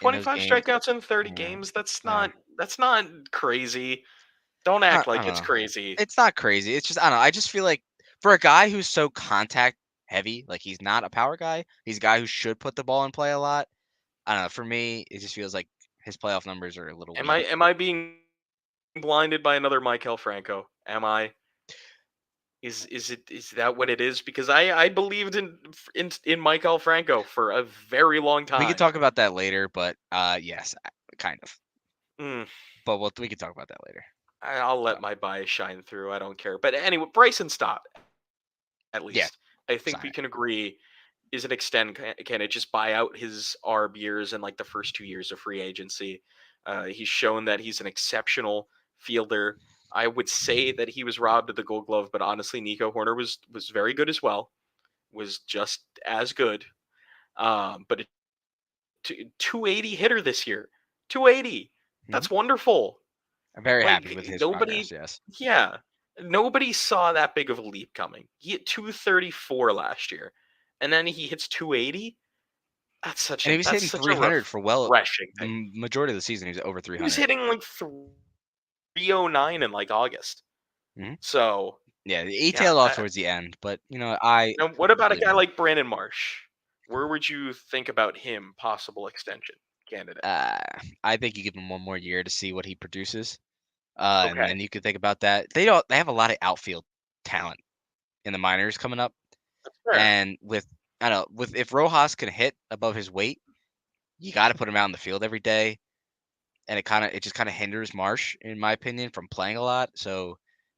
[SPEAKER 1] in those
[SPEAKER 2] 25
[SPEAKER 1] games.
[SPEAKER 2] strikeouts in 30
[SPEAKER 1] Yeah,
[SPEAKER 2] games.
[SPEAKER 1] yeah.
[SPEAKER 2] That's not crazy. Don't
[SPEAKER 1] I,
[SPEAKER 2] act
[SPEAKER 1] I
[SPEAKER 2] like
[SPEAKER 1] don't
[SPEAKER 2] it's
[SPEAKER 1] know.
[SPEAKER 2] crazy.
[SPEAKER 1] It's not crazy. It's just I don't know. I just feel like for a guy who's so contact heavy, like he's not a power guy. He's a guy who should put the ball in play a lot. I don't know. For me, it just feels like his playoff numbers are a little weak.
[SPEAKER 2] Am I being blinded by another Michael Franco? Am I? Is that what it is? Because I believed in Michael Franco for a very long
[SPEAKER 1] We could
[SPEAKER 2] time.
[SPEAKER 1] talk about that later, but yes, kind of.
[SPEAKER 2] Mm,
[SPEAKER 1] But we could talk about that later.
[SPEAKER 2] I'll let
[SPEAKER 1] So
[SPEAKER 2] my bias shine through. I don't care. But anyway, Bryson Stott, at
[SPEAKER 1] yeah,
[SPEAKER 2] least I think
[SPEAKER 1] sign
[SPEAKER 2] we
[SPEAKER 1] it.
[SPEAKER 2] can agree is an extend candidate. Just buy out his ARB years and like the first 2 years of free agency. He's shown that he's an exceptional fielder. I would say that he was robbed of the Gold Glove, but honestly, Nico Horner was very good as well. Was just as good. But 280 hitter this year. 280.
[SPEAKER 1] Mhm.
[SPEAKER 2] That's wonderful.
[SPEAKER 1] I'm very happy
[SPEAKER 2] Like
[SPEAKER 1] with his progress.
[SPEAKER 2] nobody,
[SPEAKER 1] Yes,
[SPEAKER 2] yeah, nobody saw that big of a leap coming. He hit 234 last year, and then he hits 280.
[SPEAKER 1] and he was
[SPEAKER 2] That's
[SPEAKER 1] hitting
[SPEAKER 2] such a
[SPEAKER 1] 300 for
[SPEAKER 2] refreshing thing.
[SPEAKER 1] majority of the season. He was over
[SPEAKER 2] He was
[SPEAKER 1] 300.
[SPEAKER 2] hitting like 309 in like August.
[SPEAKER 1] Mhm.
[SPEAKER 2] So
[SPEAKER 1] Yeah, he
[SPEAKER 2] yeah.
[SPEAKER 1] tailed off towards the end, but I
[SPEAKER 2] Now what about a
[SPEAKER 1] believe
[SPEAKER 2] guy
[SPEAKER 1] in him.
[SPEAKER 2] like Brandon Marsh? Where would you think about him? Possible extension candidate.
[SPEAKER 1] Uh, I think you give him one more year to see what he produces, and
[SPEAKER 2] Okay,
[SPEAKER 1] then you could think about that. They have a lot of outfield talent in the minors coming up,
[SPEAKER 2] that's fair.
[SPEAKER 1] and with I don't know with if Rojas can hit above his weight, you got to put him out in the field every day, and it just kind of hinders Marsh, in my opinion, from playing a lot. So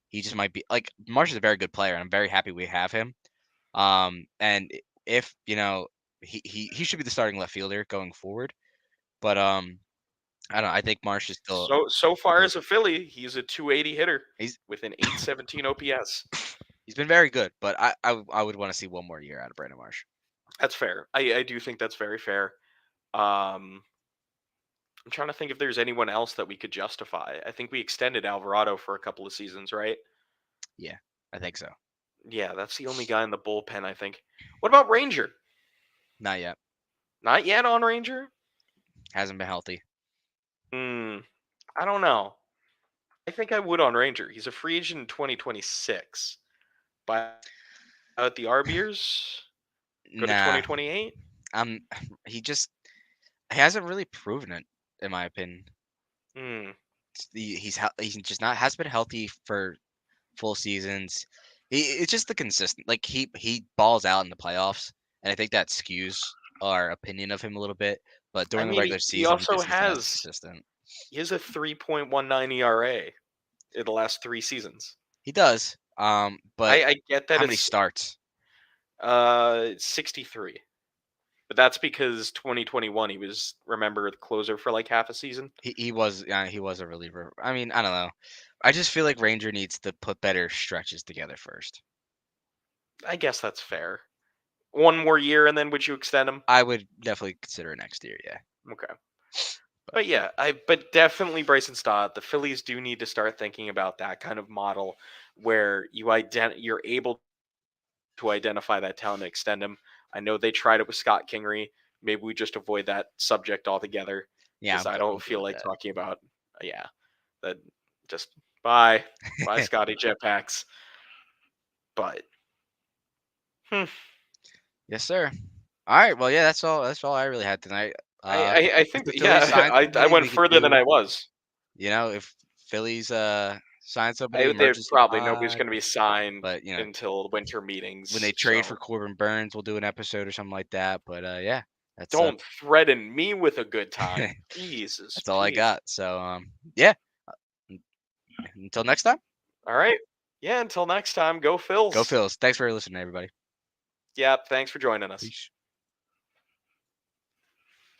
[SPEAKER 1] he just might be like Marsh is a very good player, and I'm very happy we have him. And if he should be the starting left fielder going forward, but I don't know. I think Marsh is still
[SPEAKER 2] So far
[SPEAKER 1] really
[SPEAKER 2] as a Philly, he's a 280 hitter
[SPEAKER 1] he's
[SPEAKER 2] with an 817 OPS.
[SPEAKER 1] he's been very good, but I would want to see one more year out of Brandon Marsh.
[SPEAKER 2] That's fair. I do think that's very fair. Um, I'm trying to think if there's anyone else that we could justify. I think we extended Alvarado for a couple of seasons, right?
[SPEAKER 1] Yeah, I think so.
[SPEAKER 2] Yeah, that's the only guy in the bullpen, I think. What about Ranger?
[SPEAKER 1] Not yet.
[SPEAKER 2] Not yet on Ranger?
[SPEAKER 1] Hasn't been healthy.
[SPEAKER 2] Hmm. I don't know. I think I would on Ranger. He's a free agent in 2026. Buy out the Arbiers. Go to
[SPEAKER 1] Nah,
[SPEAKER 2] 2028.
[SPEAKER 1] I'm. He just he hasn't really proven it, in my opinion.
[SPEAKER 2] Hmm.
[SPEAKER 1] He's just not has been healthy for full seasons. It's just the consistent like he balls out in the playoffs, and I think that skews our opinion of him a little bit. But
[SPEAKER 2] I
[SPEAKER 1] during the
[SPEAKER 2] mean,
[SPEAKER 1] regular
[SPEAKER 2] he
[SPEAKER 1] season, he
[SPEAKER 2] also
[SPEAKER 1] just isn't as
[SPEAKER 2] has
[SPEAKER 1] consistent.
[SPEAKER 2] he has a 3.19 ERA in the last 3 seasons.
[SPEAKER 1] He does, but
[SPEAKER 2] I get that
[SPEAKER 1] how many
[SPEAKER 2] it's
[SPEAKER 1] starts?
[SPEAKER 2] 63. But that's because 2021 he was, remember, the closer for like half a season.
[SPEAKER 1] He was a reliever. I mean, I don't know. I just feel like Ranger needs to put better stretches together first.
[SPEAKER 2] I guess that's fair. One more year and then would you extend him?
[SPEAKER 1] I would definitely consider next year. Yeah,
[SPEAKER 2] Okay.
[SPEAKER 1] but
[SPEAKER 2] But yeah, but definitely Bryson Stott. The Phillies do need to start thinking about that kind of model where you're able to identify that talent and extend him. I know they tried it with Scott Kingery. Maybe we just avoid that subject altogether
[SPEAKER 1] yeah,
[SPEAKER 2] because I
[SPEAKER 1] I'm
[SPEAKER 2] don't
[SPEAKER 1] good
[SPEAKER 2] feel
[SPEAKER 1] with
[SPEAKER 2] like
[SPEAKER 1] that.
[SPEAKER 2] talking about yeah, that just bye Scotty Jetpacks. But hmm,
[SPEAKER 1] Yes, sir. All right. Well, yeah, that's all. That's all I really had tonight.
[SPEAKER 2] I
[SPEAKER 1] If
[SPEAKER 2] think
[SPEAKER 1] the
[SPEAKER 2] that,
[SPEAKER 1] Phillies
[SPEAKER 2] yeah,
[SPEAKER 1] sign
[SPEAKER 2] I
[SPEAKER 1] somebody,
[SPEAKER 2] went
[SPEAKER 1] we could
[SPEAKER 2] further than
[SPEAKER 1] do.
[SPEAKER 2] I was.
[SPEAKER 1] If Phillies sign somebody,
[SPEAKER 2] They
[SPEAKER 1] emergency
[SPEAKER 2] probably nobody's
[SPEAKER 1] pod.
[SPEAKER 2] going to be signed
[SPEAKER 1] But
[SPEAKER 2] until winter
[SPEAKER 1] when they
[SPEAKER 2] meetings.
[SPEAKER 1] trade for
[SPEAKER 2] So
[SPEAKER 1] Corbin Burns, we'll do an episode or something like that. But yeah, that's
[SPEAKER 2] don't threaten me with a good time. Jesus,
[SPEAKER 1] that's all I
[SPEAKER 2] Pete.
[SPEAKER 1] got. So yeah. un- Until next time,
[SPEAKER 2] All right. Yeah, until next time, go
[SPEAKER 1] go
[SPEAKER 2] Phils.
[SPEAKER 1] Phils. Thanks for listening, everybody.
[SPEAKER 2] Yeah, thanks for joining us.
[SPEAKER 1] Peace.